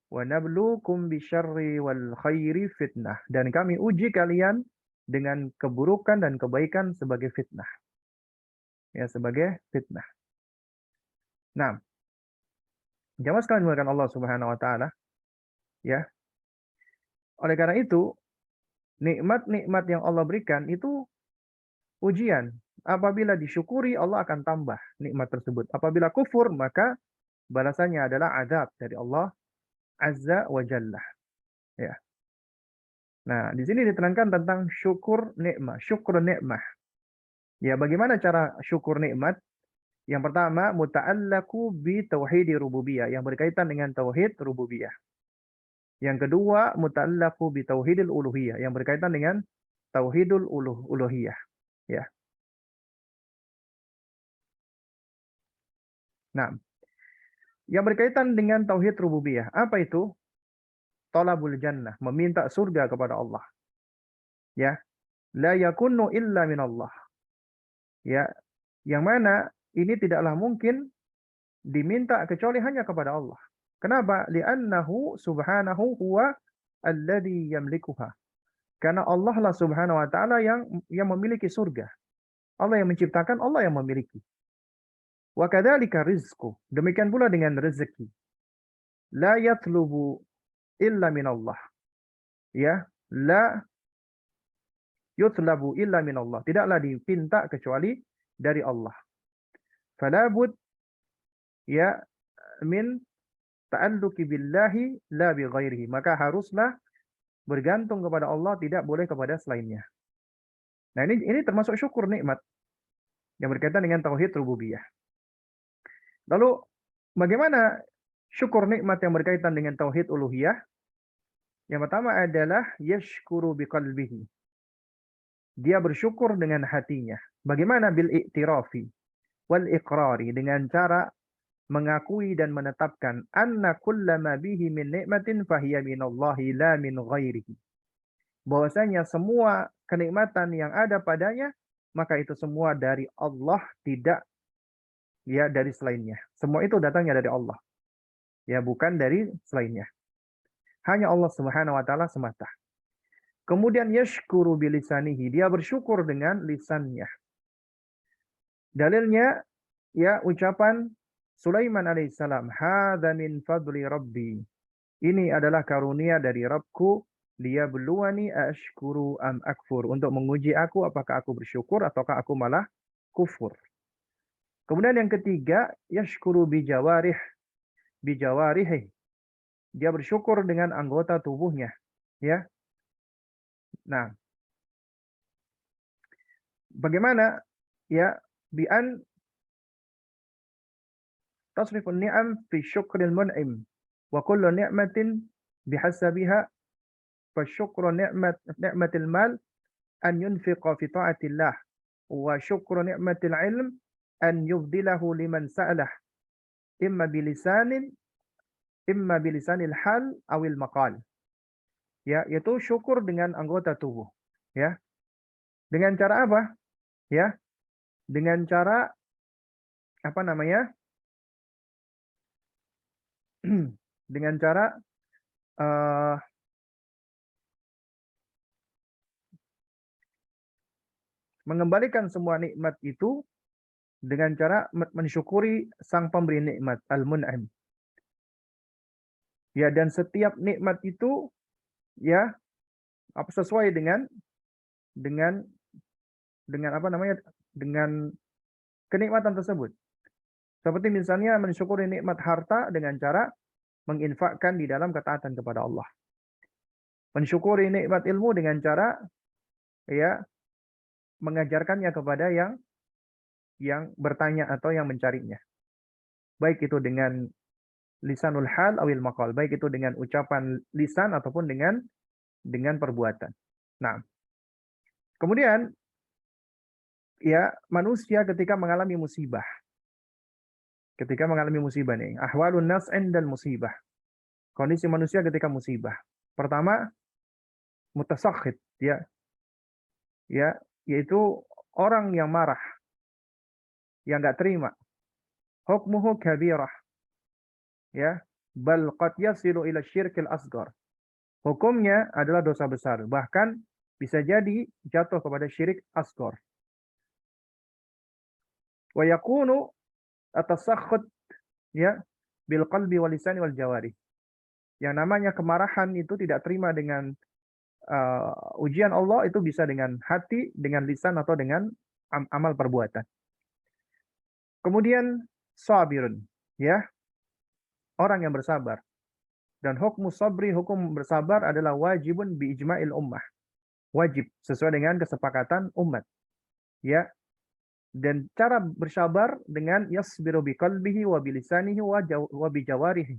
Wa nabluukum bisyarri wal khairi fitnah. Dan kami uji kalian dengan keburukan dan kebaikan sebagai fitnah. Ya, sebagai fitnah. Nah, jamaah sekalian dimuliakan Allah Subhanahu wa taala. Ya. Oleh karena itu, nikmat-nikmat yang Allah berikan itu ujian. Apabila disyukuri, Allah akan tambah nikmat tersebut. Apabila kufur, maka balasannya adalah azab dari Allah Azza wa Jalla. Ya. Nah, di sini diterangkan tentang syukur nikmah, syukur nikmah. Ya, bagaimana cara syukur nikmat? Yang pertama, muta'allaku bi tauhidi rububiyah, yang berkaitan dengan tauhid rububiyah. Yang kedua, muta'allaku bi tauhidil uluhiyah, yang berkaitan dengan tauhidul uluhiyah. Ya. Nah, yang berkaitan dengan tauhid rububiyah, apa itu? Talabul jannah, meminta surga kepada Allah. Ya, la yakunu illa min Allah. Ya, yang mana ini tidaklah mungkin diminta kecuali hanya kepada Allah. Kenapa? Li'annahu subhanahu huwa alladhi yamlikuha. Karena Allah lah subhanahu wa ta'ala yang memiliki surga. Allah yang menciptakan, Allah yang memiliki. Wa kadzalika rizqu. Demikian pula dengan rezeki. La yatlubu illa min Allah. Ya, la yutlabu illa min Allah. Tidaklah dipinta kecuali dari Allah. Fala bud ya min ta'alluqi billahi la bi ghairihi. Maka haruslah bergantung kepada Allah, tidak boleh kepada selainnya. Nah, ini termasuk syukur nikmat yang berkaitan dengan tauhid rububiyah. Lalu bagaimana syukur nikmat yang berkaitan dengan tauhid uluhiyah? Yang pertama adalah yashkuru biqalbihi. Dia bersyukur dengan hatinya. Bagaimana? Bil i'tirafi wal iqrari, dengan cara mengakui dan menetapkan anna kullama bihi min ni'matin fahiya minallahi la min ghairihi. Bahwasanya semua kenikmatan yang ada padanya, maka itu semua dari Allah, tidak ya dari selainnya. Semua itu datangnya dari Allah. Ya, bukan dari selainnya. Hanya Allah Subhanahu wa taala semata. Kemudian yashkuru bilisanihi, dia bersyukur dengan lisannya. Dalilnya ya ucapan Sulaiman alaihissalam, hadza min fadli rabbi. Ini adalah karunia dari Rabbku, liyabluwani ashkuru am akfur, untuk menguji aku apakah aku bersyukur ataukah aku malah kufur. Kemudian yang ketiga, yashkuru bijawarihi. Dia bersyukur dengan anggota tubuhnya, ya. Nah, bagaimana? Ya, bi an tasrifun ni'am fi syukril mun'im wa kullu ni'matin bihasabiha fa syukru ni'matil mal an yunfiqa fi ta'atillah wa syukru ni'matil ilm an yubdilahu liman sa'alah imma bilisanil hal awil maqal. Ya, yaitu syukur dengan anggota tubuh. Ya. Dengan cara apa? Ya. Dengan cara apa namanya? Dengan cara mengembalikan semua nikmat itu dengan cara mensyukuri sang pemberi nikmat, al-mun'im. Ya, dan setiap nikmat itu ya apa sesuai dengan apa namanya? Dengan kenikmatan tersebut. Seperti misalnya mensyukuri nikmat harta dengan cara menginfakkan di dalam ketaatan kepada Allah. Mensyukuri nikmat ilmu dengan cara ya mengajarkannya kepada yang bertanya atau yang mencarinya. Baik itu dengan lisanul hal awil maqal, baik itu dengan ucapan lisan ataupun dengan perbuatan. Nah, kemudian ya manusia ketika mengalami musibah. Ketika mengalami musibah nih, ahwalun nas indal musibah. Kondisi manusia ketika musibah. Pertama, mutasakhit, ya. Ya, yaitu orang yang marah, yang enggak terima. Hukmuhu kabirah. Ya, bal qad yasilu ila syirkil asghar. Hukumnya adalah dosa besar, bahkan bisa jadi jatuh kepada syirik asghar. Wa yakunu atasakhut ya bil qalbi wal lisani wal jawari. Yang namanya kemarahan itu tidak terima dengan ujian Allah, itu bisa dengan hati, dengan lisan atau dengan amal perbuatan. Kemudian sabirun, ya. Orang yang bersabar. Dan hukmu sabri, hukum bersabar adalah wajibun bi ijma'il ummah. Wajib sesuai dengan kesepakatan umat. Ya. Dan cara bersabar dengan yasbiru bi qalbihi wa bi lisanihi wa bi jawarihi.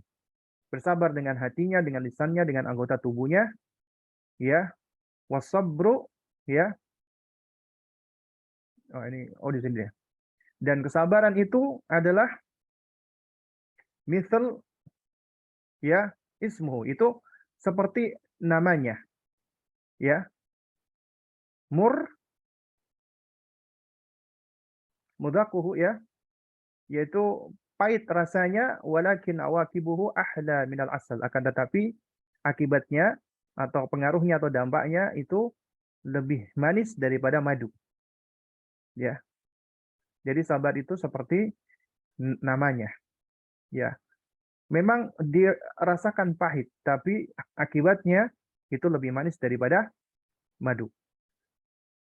Bersabar dengan hatinya, dengan lisannya, dengan anggota tubuhnya. Ya. Wasabru, ya. Di sini ya. Dan kesabaran itu adalah misal, ya, ismuhu, itu seperti namanya, ya. Mudakuhu, ya, yaitu pahit rasanya, walakin awakibuhu ahla minal asal, akan tetapi akibatnya atau pengaruhnya atau dampaknya itu lebih manis daripada madu, ya. Jadi sabar itu seperti namanya, ya. Memang dirasakan pahit, tapi akibatnya itu lebih manis daripada madu.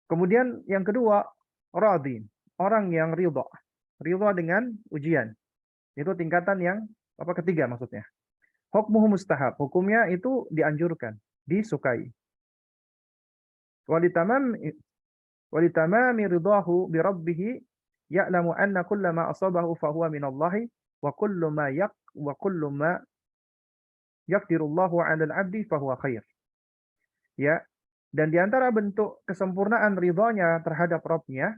Kemudian yang kedua, radhi, orang yang ridha. Ridha dengan ujian. Itu tingkatan yang ketiga maksudnya. Hukmuhu mustahab, hukumnya itu dianjurkan, disukai. Walitamami ridahu bi rabbih ya'lamu anna kullama asabahu fahuwa minallahi wa kullu ma yaqdirullahu 'alal 'abdi fahuwa khair. Ya. Dan di antara bentuk kesempurnaan ridhonya terhadap Rabb-nya,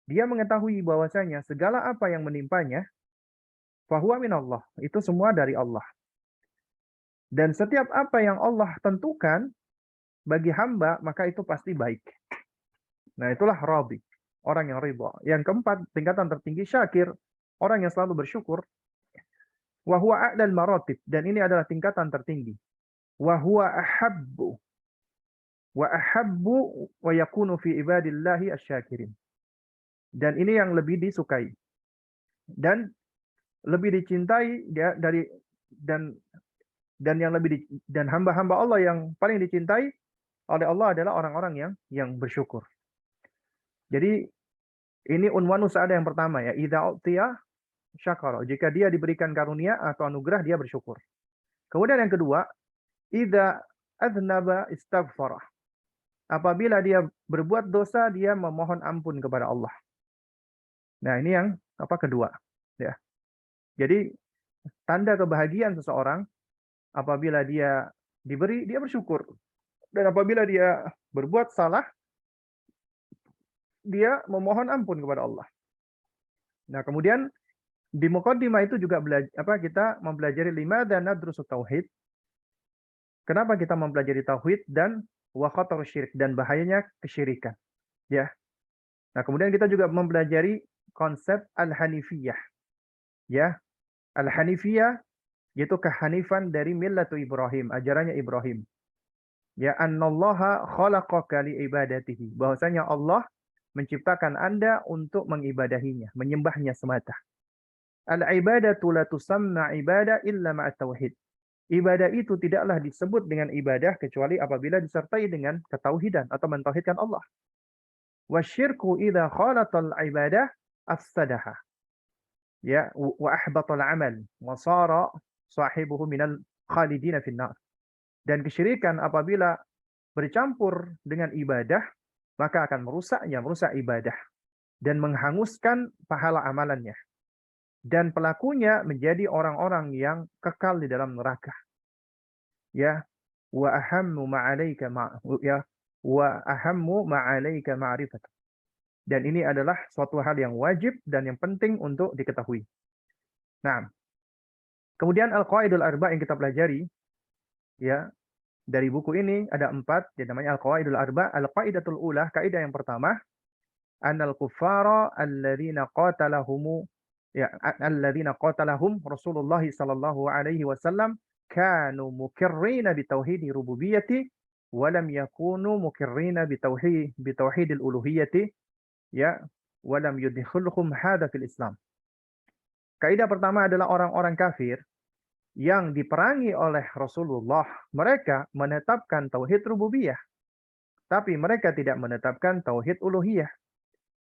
dia mengetahui bahwasanya segala apa yang menimpanya fahuwa minallah, itu semua dari Allah. Dan setiap apa yang Allah tentukan bagi hamba, maka itu pasti baik. Nah, itulah radhi, orang yang ridha. Yang keempat, tingkatan tertinggi syakir, orang yang selalu bersyukur. Wa huwa a'lal maratib, dan ini adalah tingkatan tertinggi. Wa huwa ahabbu wa yakunu fi ibadillahi asyakirin. Dan ini yang lebih disukai dan lebih dicintai dari dan hamba-hamba Allah yang paling dicintai oleh Allah adalah orang-orang yang bersyukur. Jadi ini unwanu sa'adah yang pertama, ya, idza utiya syakara, jika dia diberikan karunia atau anugerah dia bersyukur. Kemudian yang kedua, idza adznaba istaghfara, apabila dia berbuat dosa dia memohon ampun kepada Allah. Nah, ini yang kedua, ya. Jadi tanda kebahagiaan seseorang apabila dia diberi, dia bersyukur. Dan apabila dia berbuat salah, dia memohon ampun kepada Allah. Nah, kemudian di muqaddimah itu juga kita mempelajari limadza nadrusu tauhid. Kenapa kita mempelajari tauhid dan wa khatar syirik, dan bahayanya kesyirikan, ya. Nah, kemudian kita juga mempelajari konsep al-hanifiyah. Ya, al-hanifiyah yaitu kehanifan dari millatu Ibrahim, ajarannya Ibrahim. Ya, annallaha khalaqaka li ibadatihi, bahwasanya Allah menciptakan Anda untuk mengibadahinya, menyembahnya semata. Al-ibadatu la tusamma ibadah illa ma'at tauhid. Ibadah itu tidaklah disebut dengan ibadah kecuali apabila disertai dengan ketauhidan atau mentauhidkan Allah. Wasyirku idza khalatal ibadah afsadaha. Ya, wa ahbatal amal wa sara sahibuhu minal khalidina finnar. Dan kesyirikan apabila bercampur dengan ibadah, maka akan merusak ibadah dan menghanguskan pahala amalannya. Dan pelakunya menjadi orang-orang yang kekal di dalam neraka. Ya, wa ahammu ma'alaika ma'rifat. Dan ini adalah suatu hal yang wajib dan yang penting untuk diketahui. Nah, kemudian al-qawaidul arba yang kita pelajari, ya, dari buku ini ada 4, yang namanya al-qawaidul arba. Al-qaidatul ula, kaidah yang pertama, annal kuffara alladzina qatalahum Rasulullah sallallahu alaihi wasallam kanu mukirrina bi tauhid rububiyyati wa lam yakunu mukirrina bi tauhidil uluhiyyati, ya, wa lam yudkhilhum hadza fil Islam. Kaidah pertama adalah orang-orang kafir yang diperangi oleh Rasulullah, mereka menetapkan tauhid rububiyah, tapi mereka tidak menetapkan tauhid uluhiyah.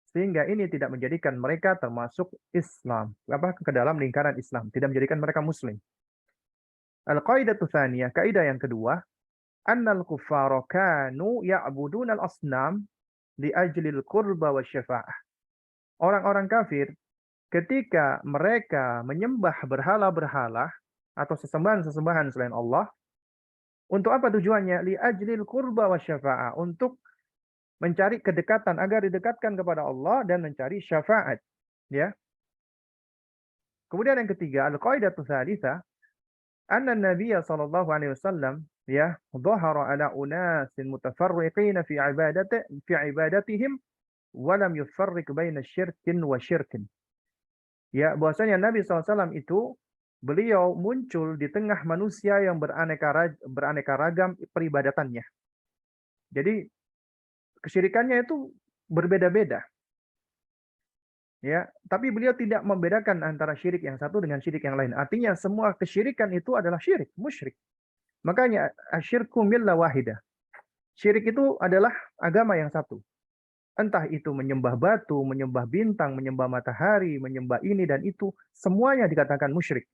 Sehingga ini tidak menjadikan mereka termasuk Islam, ke dalam lingkaran Islam, tidak menjadikan mereka muslim. Al-qaidatu tsaniyah, kaidah yang kedua, annal kuffara kanu ya'buduna al-asnam li ajlil qurba wasyafa'ah. Orang-orang kafir ketika mereka menyembah berhala-berhala atau sesembahan-sesembahan selain Allah, untuk apa tujuannya? Li ajlil qurba wasyafa'ah, untuk mencari kedekatan agar didekatkan kepada Allah dan mencari syafaat, ya. Kemudian yang ketiga, al-qaidatu tsalitsah, anna Nabiy sallallahu alaihi wasallam ya dhahara ala unasin mutafarriqin fi ibadatihim wa lam yufarriq baina syirkin wa syirkin. Ya, bahwasanya Nabi SAW itu beliau muncul di tengah manusia yang beraneka ragam peribadatannya. Jadi kesyirikannya itu berbeda-beda. Ya, tapi beliau tidak membedakan antara syirik yang satu dengan syirik yang lain. Artinya semua kesyirikan itu adalah syirik, musyrik. Makanya asyirku millah wahidah. Syirik itu adalah agama yang satu. Entah itu menyembah batu, menyembah bintang, menyembah matahari, menyembah ini dan itu, semuanya dikatakan musyrik.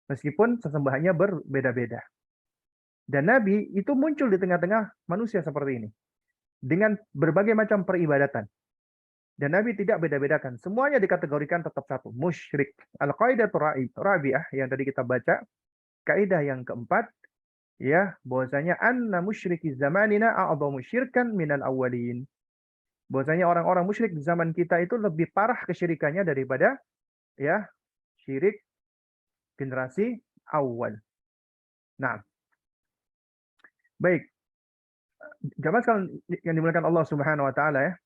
Meskipun sesembahannya berbeda-beda. Dan Nabi itu muncul di tengah-tengah manusia seperti ini. Dengan berbagai macam peribadatan. Dan Nabi tidak beda-bedakan. Semuanya dikategorikan tetap satu. Musyrik. Al-Qaidah Rabi'ah yang tadi kita baca. Kaidah yang keempat. Ya, bahwasanya anna musyriki zamanina a'adhamu syirkan minal awwalin. Bahwasanya orang-orang musyrik di zaman kita itu lebih parah kesyirikannya daripada ya syirik generasi awal. Nah, baik. Jamaah sekalian yang dimuliakan Allah Subhanahu wa taala ya.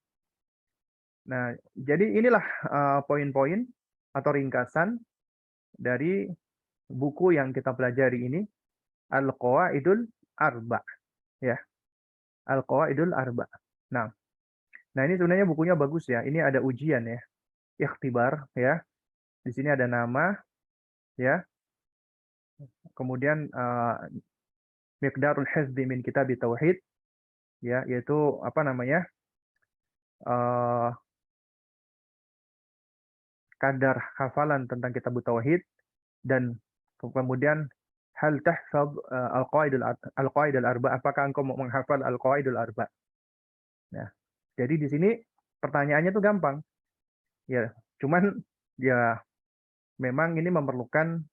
Nah, jadi inilah poin-poin atau ringkasan dari buku yang kita pelajari ini, Al-Qawaidul Arba. Ya. Al-Qawaidul Arba. Nah, ini sebenarnya bukunya bagus ya. Ini ada ujian ya. Ikhtibar ya. Di sini ada nama ya. Kemudian miqdarul hifdzi min kitab tauhid ya, yaitu apa namanya? Kadar hafalan tentang kitab tauhid, dan kemudian hal tahfaz al-qawaidul arba, apakah engkau mau menghafal al-qawaidul arba. Nah, jadi di sini pertanyaannya tuh gampang. Ya, cuman ya memang ini memerlukan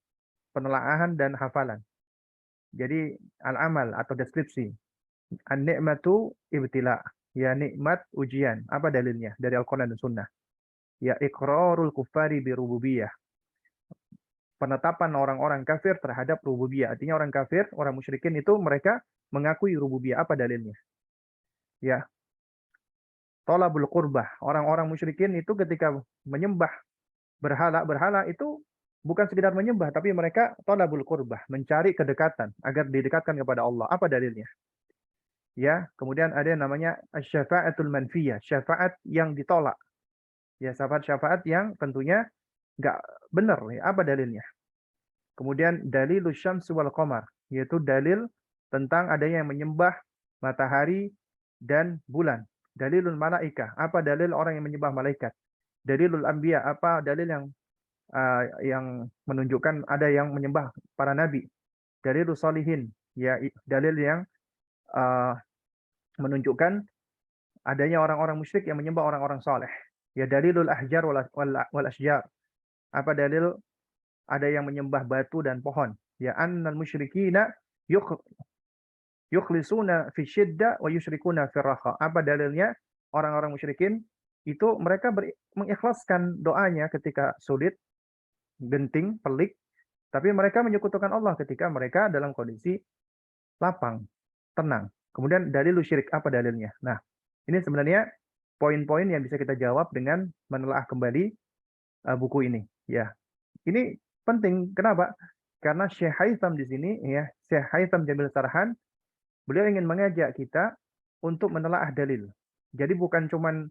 penelaahan dan hafalan. Jadi al-amal atau deskripsi. An-ni'matu ibtila. Ya, nikmat ujian. Apa dalilnya? Dari Al-Quran dan Sunnah. Ya, iqrarul kuffari bi rububiyah. Penetapan orang-orang kafir terhadap rububiyah. Artinya orang kafir, orang musyrikin itu mereka mengakui rububiyah. Apa dalilnya? Ya. Tolabul qurbah. Orang-orang musyrikin itu ketika menyembah berhala itu bukan sekedar menyembah, tapi mereka tolabul qurbah, mencari kedekatan agar didekatkan kepada Allah. Apa dalilnya? Ya, kemudian ada yang namanya syafa'atul manfiyah, syafaat yang ditolak. Ya, syafaat yang tentunya nggak benar. Ya, apa dalilnya? Kemudian dalilus syams wal qamar, yaitu dalil tentang adanya yang menyembah matahari dan bulan. Dalilul malaikah, apa dalil orang yang menyembah malaikat? Dalilul anbiya, apa dalil yang menunjukkan ada yang menyembah para nabi? Dalilus salihin, ya dalil yang menunjukkan adanya orang-orang musyrik yang menyembah orang-orang saleh. Ya dalilul ahjar wal asjar. Apa dalil ada yang menyembah batu dan pohon? Ya annal musyrikina yukhlisuna fi syiddah wa yusyrikuna fi raha. Apa dalilnya? Orang-orang musyrikin itu mereka mengikhlaskan doanya ketika sulit, genting, pelik, tapi mereka menyekutukan Allah ketika mereka dalam kondisi lapang, tenang. Kemudian dalil syirik, apa dalilnya? Nah, ini sebenarnya poin-poin yang bisa kita jawab dengan menelaah kembali buku ini. Ya, ini penting. Kenapa? Karena Syekh Haitham di sini, ya, Syekh Haitham Jamil Sarhan, beliau ingin mengajak kita untuk menelaah dalil. Jadi bukan cuman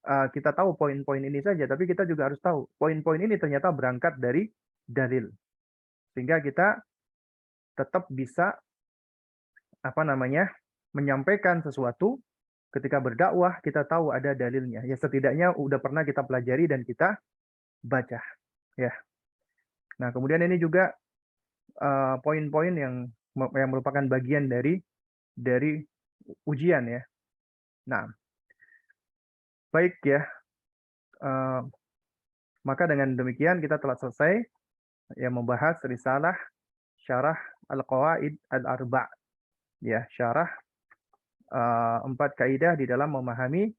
kita tahu poin-poin ini saja, tapi kita juga harus tahu poin-poin ini ternyata berangkat dari dalil, sehingga kita tetap bisa menyampaikan sesuatu ketika berdakwah, kita tahu ada dalilnya. Ya setidaknya udah pernah kita pelajari dan kita baca. Ya. Nah kemudian ini juga poin-poin yang merupakan bagian dari ujian ya. Nah, baik ya. Maka dengan demikian kita telah selesai yang membahas risalah syarah Al-Qawaid Al-Arba', ya, syarah 4 kaidah di dalam memahami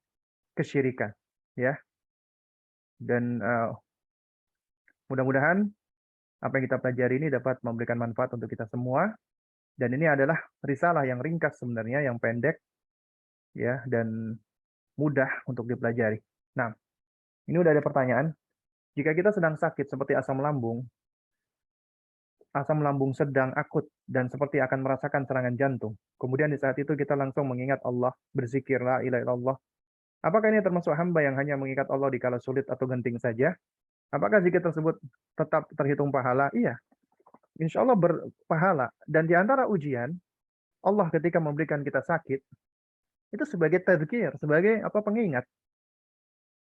kesyirikan, ya. Dan mudah-mudahan apa yang kita pelajari ini dapat memberikan manfaat untuk kita semua. Dan ini adalah risalah yang ringkas sebenarnya, yang pendek, ya, dan mudah untuk dipelajari. Nah, ini udah ada pertanyaan. Jika kita sedang sakit seperti asam lambung sedang akut dan seperti akan merasakan serangan jantung. Kemudian di saat itu kita langsung mengingat Allah, berzikir la ilaha illallah. Apakah ini termasuk hamba yang hanya mengingat Allah di kala sulit atau genting saja? Apakah zikir tersebut tetap terhitung pahala? Iya, insya Allah berpahala. Dan di antara ujian, Allah ketika memberikan kita sakit, itu sebagai tadzkir, sebagai pengingat.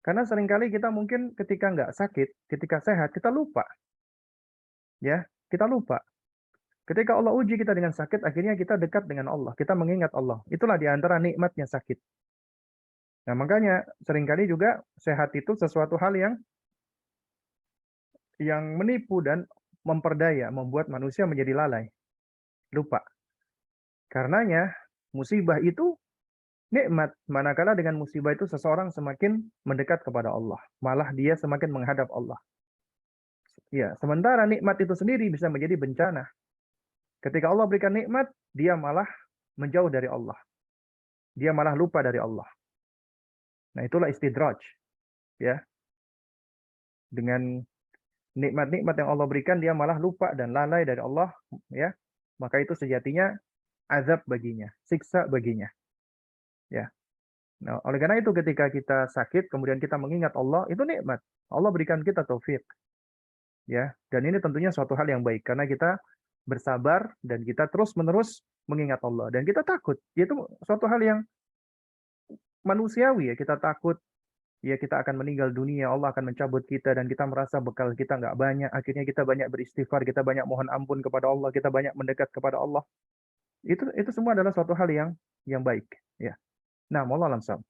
Karena seringkali kita mungkin ketika nggak sakit, ketika sehat, kita lupa. Ya, kita lupa. Ketika Allah uji kita dengan sakit, akhirnya kita dekat dengan Allah. Kita mengingat Allah. Itulah di antara nikmatnya sakit. Nah, makanya seringkali juga sehat itu sesuatu hal yang menipu dan memperdaya, membuat manusia menjadi lalai. Lupa. Karenanya, musibah itu nikmat. Manakala dengan musibah itu seseorang semakin mendekat kepada Allah. Malah dia semakin menghadap Allah. Ya, sementara nikmat itu sendiri bisa menjadi bencana. Ketika Allah berikan nikmat, dia malah menjauh dari Allah. Dia malah lupa dari Allah. Nah, itulah istidraj. Ya. Dengan nikmat-nikmat yang Allah berikan, dia malah lupa dan lalai dari Allah, ya. Maka itu sejatinya azab baginya, siksa baginya. Ya. Nah, oleh karena itu ketika kita sakit kemudian kita mengingat Allah, itu nikmat. Allah berikan kita taufik. Ya, dan ini tentunya suatu hal yang baik karena kita bersabar dan kita terus-menerus mengingat Allah dan kita takut. Itu suatu hal yang manusiawi ya, kita takut ya kita akan meninggal dunia, Allah akan mencabut kita dan kita merasa bekal kita nggak banyak. Akhirnya kita banyak beristighfar, kita banyak mohon ampun kepada Allah, kita banyak mendekat kepada Allah. Itu semua adalah suatu hal yang baik, ya. Nah, wallahu a'lam.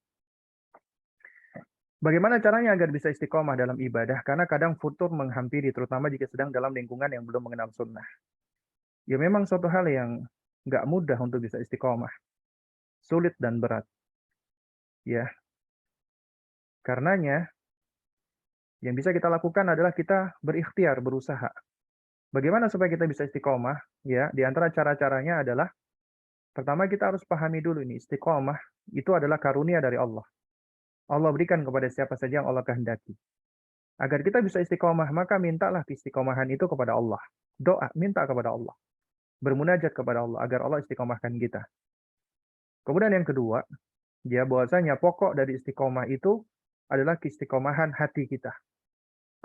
Bagaimana caranya agar bisa istiqomah dalam ibadah? Karena kadang futur menghampiri, terutama jika sedang dalam lingkungan yang belum mengenal sunnah. Ya memang suatu hal yang nggak mudah untuk bisa istiqomah. Sulit dan berat. Ya, karenanya yang bisa kita lakukan adalah kita berikhtiar, berusaha. Bagaimana supaya kita bisa istiqomah? Ya, di antara cara-caranya adalah pertama kita harus pahami dulu ini, istiqomah itu adalah karunia dari Allah. Allah berikan kepada siapa saja yang Allah kehendaki. Agar kita bisa istiqomah, maka mintalah istiqomahan itu kepada Allah. Doa, minta kepada Allah. Bermunajat kepada Allah agar Allah istiqomahkan kita. Kemudian yang kedua, ya bahwasanya pokok dari istiqomah itu adalah istiqomahan hati kita.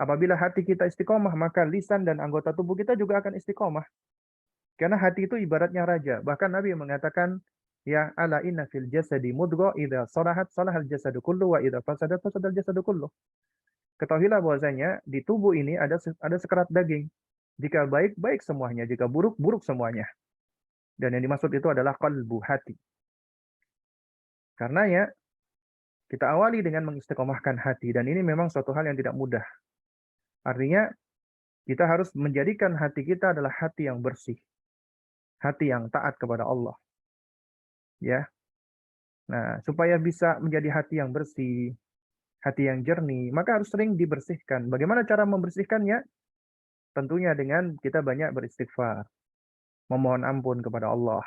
Apabila hati kita istiqomah, maka lisan dan anggota tubuh kita juga akan istiqomah. Karena hati itu ibaratnya raja. Bahkan Nabi mengatakan, ya ala inna fil jasadi mudghah idza salahat salahal jasadu kullu wa idza fasadat fasadal jasadu kullu. Ketahuilah bahwasanya di tubuh ini ada sekerat daging. Jika baik, baik semuanya. Jika buruk, buruk semuanya. Dan yang dimaksud itu adalah qalbu, hati. Karenanya kita awali dengan mengistiqomahkan hati. Dan ini memang suatu hal yang tidak mudah. Artinya kita harus menjadikan hati kita adalah hati yang bersih. Hati yang taat kepada Allah. Ya. Nah, supaya bisa menjadi hati yang bersih, hati yang jernih, maka harus sering dibersihkan. Bagaimana cara membersihkannya? Tentunya dengan kita banyak beristighfar, memohon ampun kepada Allah.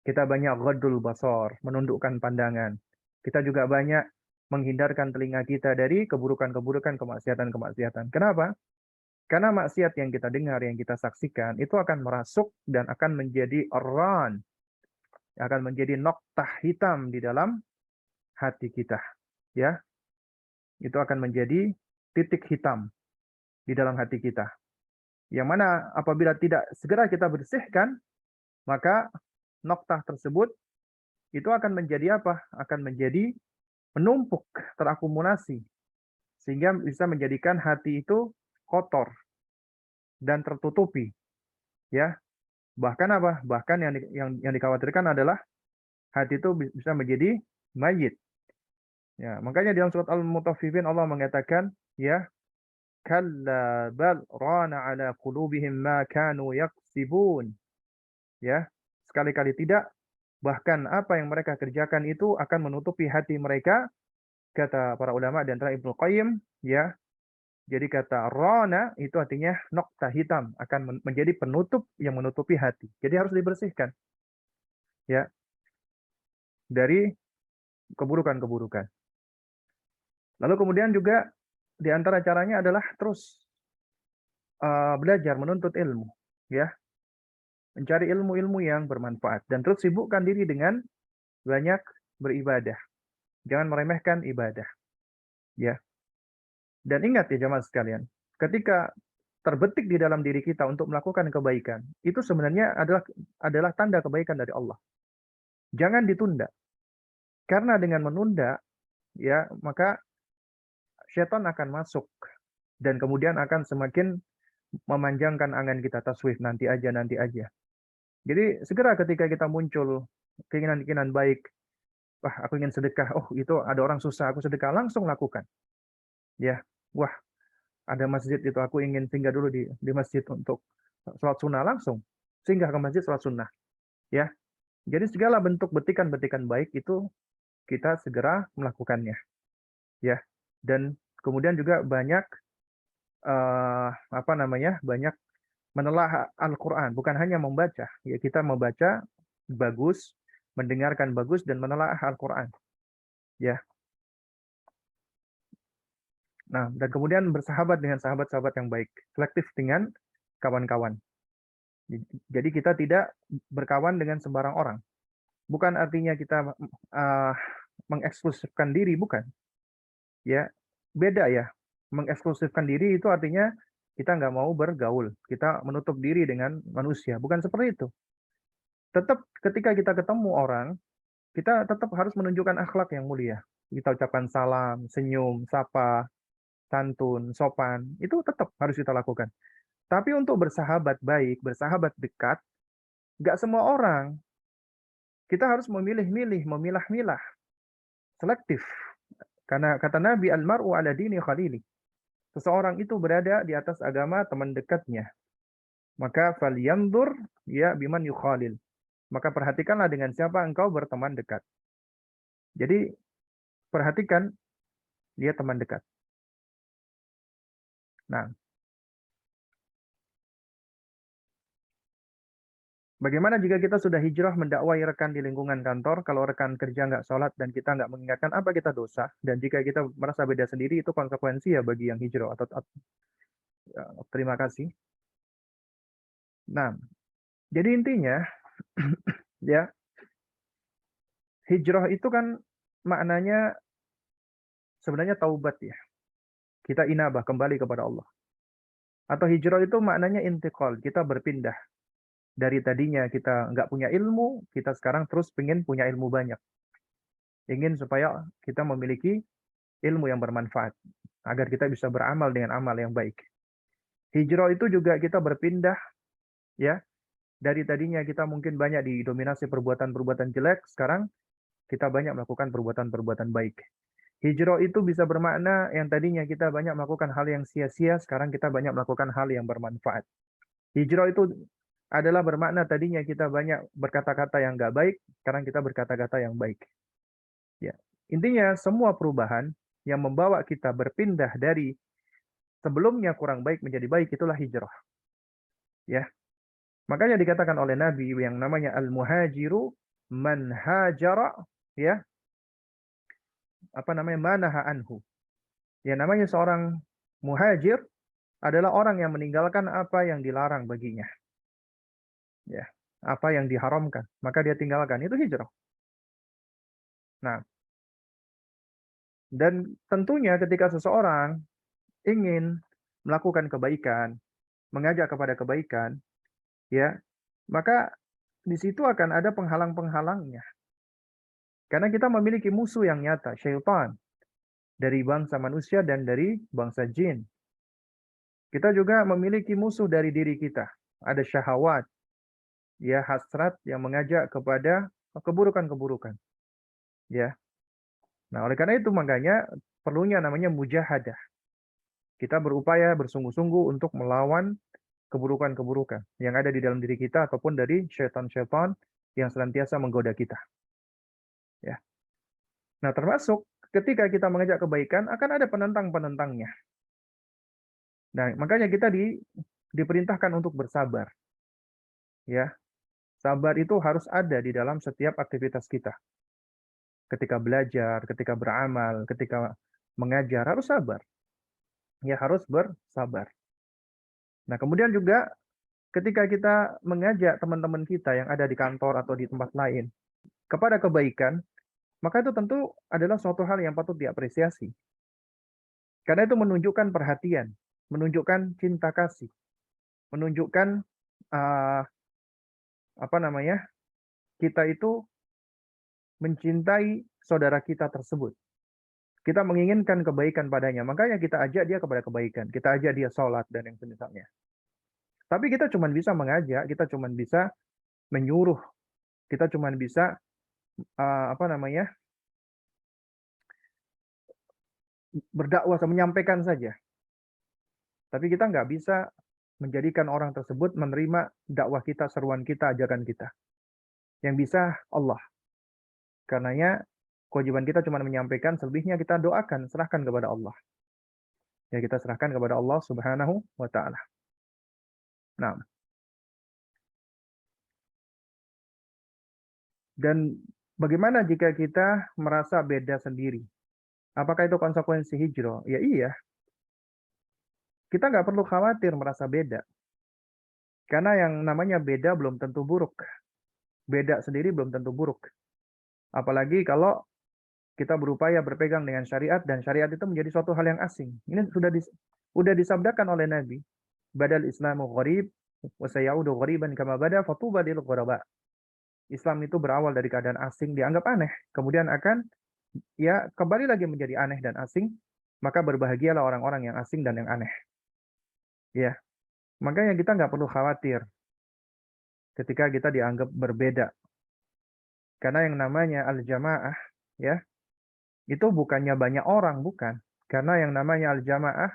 Kita banyak ghaddul basar, menundukkan pandangan. Kita juga banyak menghindarkan telinga kita dari keburukan-keburukan, kemaksiatan-kemaksiatan. Kenapa? Karena maksiat yang kita dengar, yang kita saksikan, itu akan merasuk dan akan menjadi arran, akan menjadi noktah hitam di dalam hati kita. Ya, itu akan menjadi titik hitam di dalam hati kita. Yang mana apabila tidak segera kita bersihkan, maka noktah tersebut itu akan menjadi apa? Akan menjadi menumpuk, terakumulasi. Sehingga bisa menjadikan hati itu kotor dan tertutupi. Ya, bahkan apa? Bahkan yang dikhawatirkan adalah hati itu bisa menjadi mayit. Ya, makanya dalam surat Al-Mutaffifin Allah mengatakan, ya, kalla bal rana ala qulubihim ma kanu yaksibun. Ya, sekali-kali tidak, bahkan apa yang mereka kerjakan itu akan menutupi hati mereka, kata para ulama dan Ibnu Qayyim, ya. Jadi kata rana itu artinya nokta hitam, akan menjadi penutup yang menutupi hati. Jadi harus dibersihkan, ya, dari keburukan-keburukan. Lalu kemudian juga di antara caranya adalah terus belajar menuntut ilmu, ya, mencari ilmu-ilmu yang bermanfaat dan terus sibukkan diri dengan banyak beribadah. Jangan meremehkan ibadah, ya. Dan ingat ya jamaah sekalian, ketika terbetik di dalam diri kita untuk melakukan kebaikan, itu sebenarnya adalah tanda kebaikan dari Allah. Jangan ditunda. Karena dengan menunda, ya, maka syaitan akan masuk dan kemudian akan semakin memanjangkan angan kita, taswif, nanti aja, nanti aja. Jadi segera ketika kita muncul keinginan-keinginan baik, wah aku ingin sedekah, oh itu ada orang susah, aku sedekah, langsung lakukan. Ya, wah ada masjid itu, aku ingin singgah dulu di masjid untuk sholat sunnah, langsung singgah ke masjid sholat sunnah. Ya, jadi segala bentuk betikan-betikan baik itu kita segera melakukannya. Ya, dan kemudian juga banyak banyak menelaah Al-Quran, bukan hanya membaca. Ya, kita membaca bagus, mendengarkan bagus, dan menelaah Al-Quran. Ya. Nah, dan kemudian bersahabat dengan sahabat-sahabat yang baik, selektif dengan kawan-kawan. Jadi kita tidak berkawan dengan sembarang orang. Bukan artinya kita mengeksklusifkan diri, bukan. Ya, beda ya. Mengeksklusifkan diri itu artinya kita nggak mau bergaul, kita menutup diri dengan manusia. Bukan seperti itu. Tetap ketika kita ketemu orang, kita tetap harus menunjukkan akhlak yang mulia. Kita ucapkan salam, senyum, sapa, santun, sopan, itu tetap harus kita lakukan. Tapi untuk bersahabat baik, bersahabat dekat, nggak semua orang. Kita harus memilih-milih, memilah-milah, selektif. Karena kata Nabi, almar'u ala dini khalili. Seseorang itu berada di atas agama teman dekatnya. Maka falyanzur ya biman yukhalil. Maka perhatikanlah dengan siapa engkau berteman dekat. Jadi perhatikan dia teman dekat. Nah, bagaimana jika kita sudah hijrah mendakwai rekan di lingkungan kantor, kalau rekan kerja nggak sholat dan kita nggak mengingatkan, apa kita dosa? Dan jika kita merasa beda sendiri, itu konsekuensi ya bagi yang hijrah. Terima kasih. Nah, jadi intinya, ya, hijrah itu kan maknanya sebenarnya taubat ya. Kita inabah, kembali kepada Allah. Atau hijrah itu maknanya intiqal, kita berpindah. Dari tadinya kita nggak punya ilmu, kita sekarang terus pengen punya ilmu banyak. Ingin supaya kita memiliki ilmu yang bermanfaat, agar kita bisa beramal dengan amal yang baik. Hijrah itu juga kita berpindah, ya. Dari tadinya kita mungkin banyak didominasi perbuatan-perbuatan jelek, sekarang kita banyak melakukan perbuatan-perbuatan baik. Hijrah itu bisa bermakna yang tadinya kita banyak melakukan hal yang sia-sia, sekarang kita banyak melakukan hal yang bermanfaat. Hijrah itu adalah bermakna tadinya kita banyak berkata-kata yang nggak baik, sekarang kita berkata-kata yang baik. Ya. Intinya semua perubahan yang membawa kita berpindah dari sebelumnya kurang baik menjadi baik, itulah hijrah. Ya. Makanya dikatakan oleh Nabi yang namanya al-muhajiru man hajara, ya, manaha anhu. Ya, namanya seorang muhajir adalah orang yang meninggalkan apa yang dilarang baginya. Ya, apa yang diharamkan, maka dia tinggalkan, itu hijrah. Nah, dan tentunya ketika seseorang ingin melakukan kebaikan, mengajak kepada kebaikan, ya, maka di situ akan ada penghalang-penghalangnya. Karena kita memiliki musuh yang nyata, syaitan, dari bangsa manusia dan dari bangsa jin. Kita juga memiliki musuh dari diri kita, ada syahwat, ya, hasrat yang mengajak kepada keburukan-keburukan, ya. Nah, oleh karena itu makanya perlunya namanya mujahadah. Kita berupaya bersungguh-sungguh untuk melawan keburukan-keburukan yang ada di dalam diri kita ataupun dari syaitan-syaitan yang senantiasa menggoda kita, ya. Nah, termasuk ketika kita mengajak kebaikan akan ada penentang-penentangnya. Nah, makanya kita diperintahkan untuk bersabar, ya. Sabar itu harus ada di dalam setiap aktivitas kita. Ketika belajar, ketika beramal, ketika mengajar harus sabar. Ya, harus bersabar. Nah, kemudian juga ketika kita mengajak teman-teman kita yang ada di kantor atau di tempat lain kepada kebaikan, maka itu tentu adalah suatu hal yang patut diapresiasi. Karena itu menunjukkan perhatian, menunjukkan cinta kasih, menunjukkan uh, apa namanya? Kita itu mencintai saudara kita tersebut. Kita menginginkan kebaikan padanya, makanya kita ajak dia kepada kebaikan. Kita ajak dia sholat dan yang semisalnya. Tapi kita cuma bisa mengajak, kita cuma bisa menyuruh, kita cuma bisa apa namanya, berdakwah, menyampaikan saja. Tapi kita nggak bisa menjadikan orang tersebut menerima dakwah kita, seruan kita, ajakan kita. Yang bisa Allah. Karenanya kewajiban kita cuma menyampaikan, selebihnya kita doakan, serahkan kepada Allah. Ya, kita serahkan kepada Allah Subhanahu wa taala. Nah, dan bagaimana jika kita merasa beda sendiri? Apakah itu konsekuensi hijrah? Ya iya, kita nggak perlu khawatir merasa beda. Karena yang namanya beda belum tentu buruk. Beda sendiri belum tentu buruk. Apalagi kalau kita berupaya berpegang dengan syariat dan syariat itu menjadi suatu hal yang asing. Ini sudah disabdakan oleh Nabi. Badal Islamu gharib wa sayaudu ghariban kama bada fatuba lil ghuraba. Islam itu berawal dari keadaan asing dianggap aneh, kemudian akan ya kembali lagi menjadi aneh dan asing, maka berbahagialah orang-orang yang asing dan yang aneh. Ya, makanya kita nggak perlu khawatir ketika kita dianggap berbeda. Karena yang namanya al-jamaah, ya, itu bukannya banyak orang, bukan. Karena yang namanya al-jamaah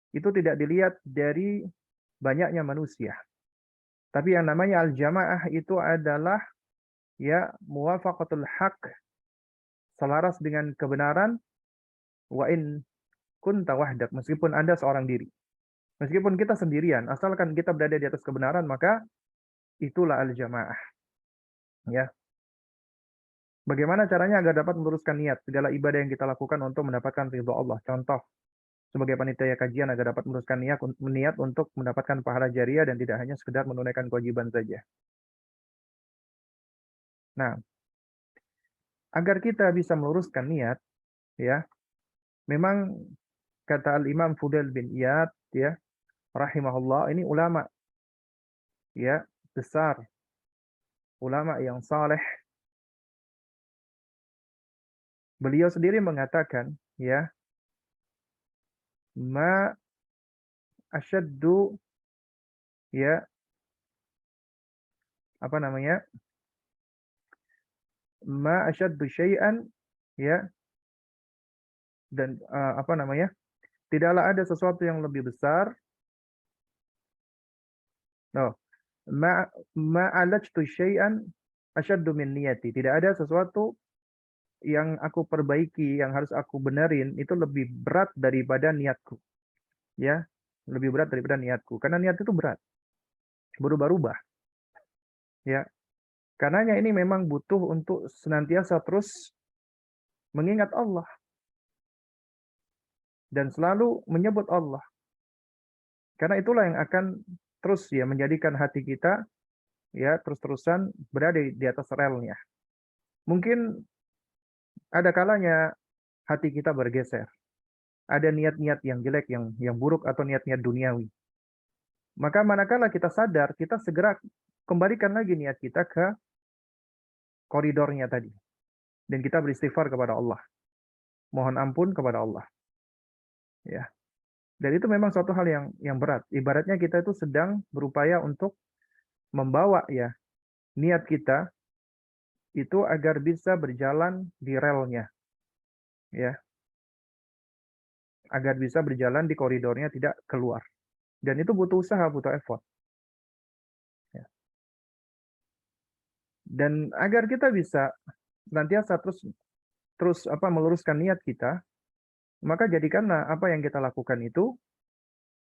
itu tidak dilihat dari banyaknya manusia. Tapi yang namanya al-jamaah itu adalah ya muwafaqatul haq, selaras dengan kebenaran, wa in kunta wahdak, meskipun Anda seorang diri. Meskipun kita sendirian, asalkan kita berada di atas kebenaran, maka itulah al-jamaah. Ya. Bagaimana caranya agar dapat meluruskan niat segala ibadah yang kita lakukan untuk mendapatkan ridho Allah? Contoh, sebagai panitia kajian agar dapat meluruskan niat untuk mendapatkan pahala jariah dan tidak hanya sekedar menunaikan kewajiban saja. Nah, agar kita bisa meluruskan niat, ya, memang kata Al-Imam Fudail bin Iyad, ya, rahimahullah, ini ulama, ya, besar, ulama yang saleh. Beliau sendiri mengatakan, ya, ma asyaddu, ya, apa namanya, ma asyaddu syai'an, ya, dan apa namanya, tidaklah ada sesuatu yang lebih besar. Oh, ma'alajtu syai'an asyaddu min niyati. Tidak ada sesuatu yang aku perbaiki, yang harus aku benerin itu lebih berat daripada niatku. Ya, lebih berat daripada niatku. Karena niat itu berat. Berubah-ubah. Ya. Karenanya ini memang butuh untuk senantiasa terus mengingat Allah dan selalu menyebut Allah. Karena itulah yang akan terus ya menjadikan hati kita ya terus-terusan berada di atas relnya. Mungkin ada kalanya hati kita bergeser. Ada niat-niat yang jelek, yang buruk atau niat-niat duniawi. Maka manakala kita sadar, kita segera kembalikan lagi niat kita ke koridornya tadi. Dan kita beristighfar kepada Allah. Mohon ampun kepada Allah. Ya. Dan itu memang suatu hal yang berat. Ibaratnya kita itu sedang berupaya untuk membawa ya niat kita itu agar bisa berjalan di relnya, ya, agar bisa berjalan di koridornya tidak keluar. Dan itu butuh usaha, butuh effort. Ya. Dan agar kita bisa senantiasa terus meluruskan niat kita, maka jadikanlah apa yang kita lakukan itu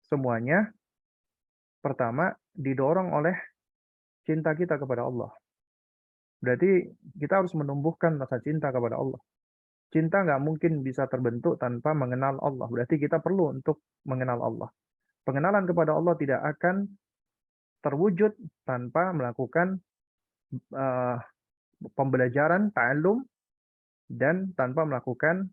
semuanya pertama didorong oleh cinta kita kepada Allah. Berarti kita harus menumbuhkan rasa cinta kepada Allah. Cinta nggak mungkin bisa terbentuk tanpa mengenal Allah. Berarti kita perlu untuk mengenal Allah. Pengenalan kepada Allah tidak akan terwujud tanpa melakukan uh, pembelajaran, ta'allum, dan tanpa melakukan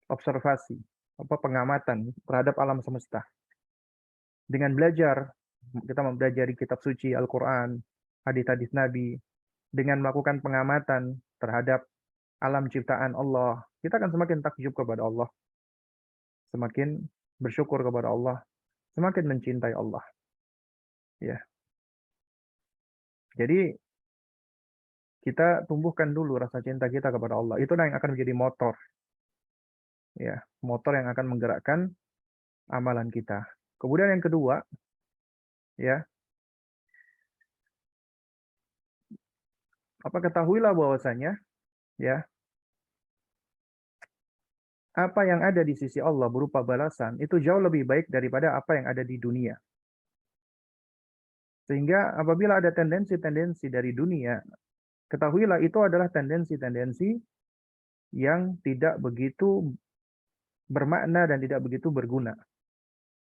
observasi, pengamatan terhadap alam semesta. Dengan belajar, kita mempelajari kitab suci Al-Quran, hadis-hadis Nabi, dengan melakukan pengamatan terhadap alam ciptaan Allah, kita akan semakin takjub kepada Allah, semakin bersyukur kepada Allah, semakin mencintai Allah. Ya. Jadi kita tumbuhkan dulu rasa cinta kita kepada Allah. Itulah yang akan menjadi motor. Ya, motor yang akan menggerakkan amalan kita. Kemudian yang kedua, ya, ketahuilah bahwasanya, ya, apa yang ada di sisi Allah berupa balasan itu jauh lebih baik daripada apa yang ada di dunia. Sehingga apabila ada tendensi-tendensi dari dunia, ketahuilah itu adalah tendensi-tendensi yang tidak begitu bermakna dan tidak begitu berguna.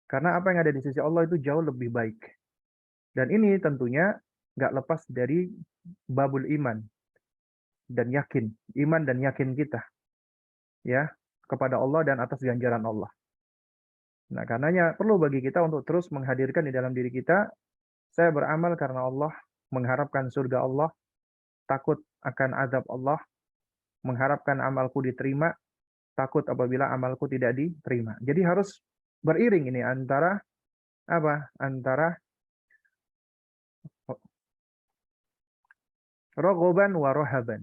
Karena apa yang ada di sisi Allah itu jauh lebih baik. Dan ini tentunya nggak lepas dari babul iman dan yakin, iman dan yakin kita, ya, kepada Allah dan atas ganjaran Allah. Nah, karenanya perlu bagi kita untuk terus menghadirkan di dalam diri kita, saya beramal karena Allah, mengharapkan surga Allah, takut akan azab Allah, mengharapkan amalku diterima, takut apabila amalku tidak diterima. Jadi harus beriring ini antara Antara rogoban wa rohaban.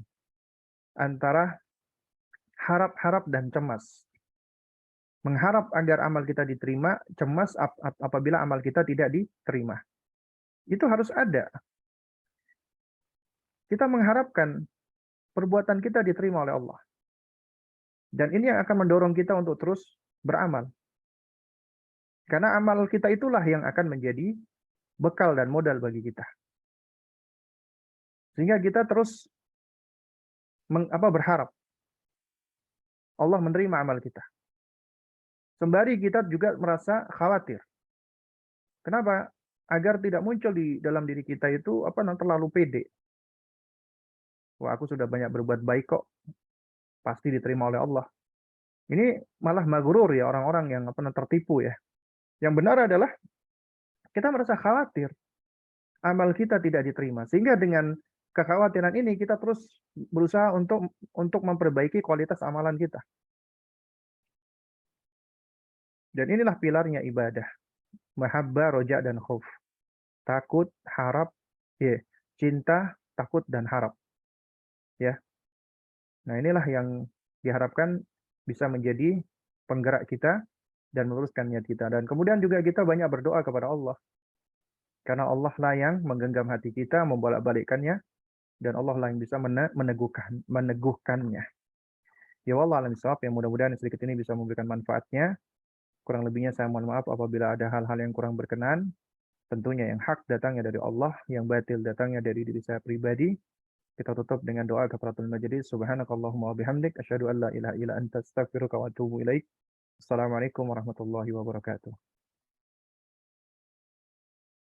Antara harap-harap dan cemas. Mengharap agar amal kita diterima, cemas apabila amal kita tidak diterima. Itu harus ada. Kita mengharapkan perbuatan kita diterima oleh Allah. Dan ini yang akan mendorong kita untuk terus beramal. Karena amal kita itulah yang akan menjadi bekal dan modal bagi kita. Sehingga kita terus berharap Allah menerima amal kita. Sembari kita juga merasa khawatir. Kenapa? Agar tidak muncul di dalam diri kita itu terlalu pede. Wah, aku sudah banyak berbuat baik kok. Pasti diterima oleh Allah. Ini malah maghrur ya, orang-orang yang tertipu ya. Yang benar adalah kita merasa khawatir amal kita tidak diterima. Sehingga dengan kekhawatiran ini kita terus berusaha untuk memperbaiki kualitas amalan kita. Dan inilah pilarnya ibadah. Mahabbah, roja, dan khauf. Takut, harap, cinta, takut, dan harap. Ya. Nah, inilah yang diharapkan bisa menjadi penggerak kita dan meluruskan niat kita. Dan kemudian juga kita banyak berdoa kepada Allah. Karena Allah lah yang menggenggam hati kita, membolak-balikkannya, dan Allah lah yang bisa meneguhkannya. Ya Allah alam bisawab, yang mudah-mudahan sedikit ini bisa memberikan manfaatnya. Kurang lebihnya saya mohon maaf apabila ada hal-hal yang kurang berkenan. Tentunya yang hak datangnya dari Allah, yang batil datangnya dari diri saya pribadi. Kita tutup dengan doa kafaratul majelis. Subhanakallahumma wa bihamdik, asyhadu an la ilaha illa anta, astaghfiruka wa atubu ilaik. Assalamualaikum warahmatullahi wabarakatuh.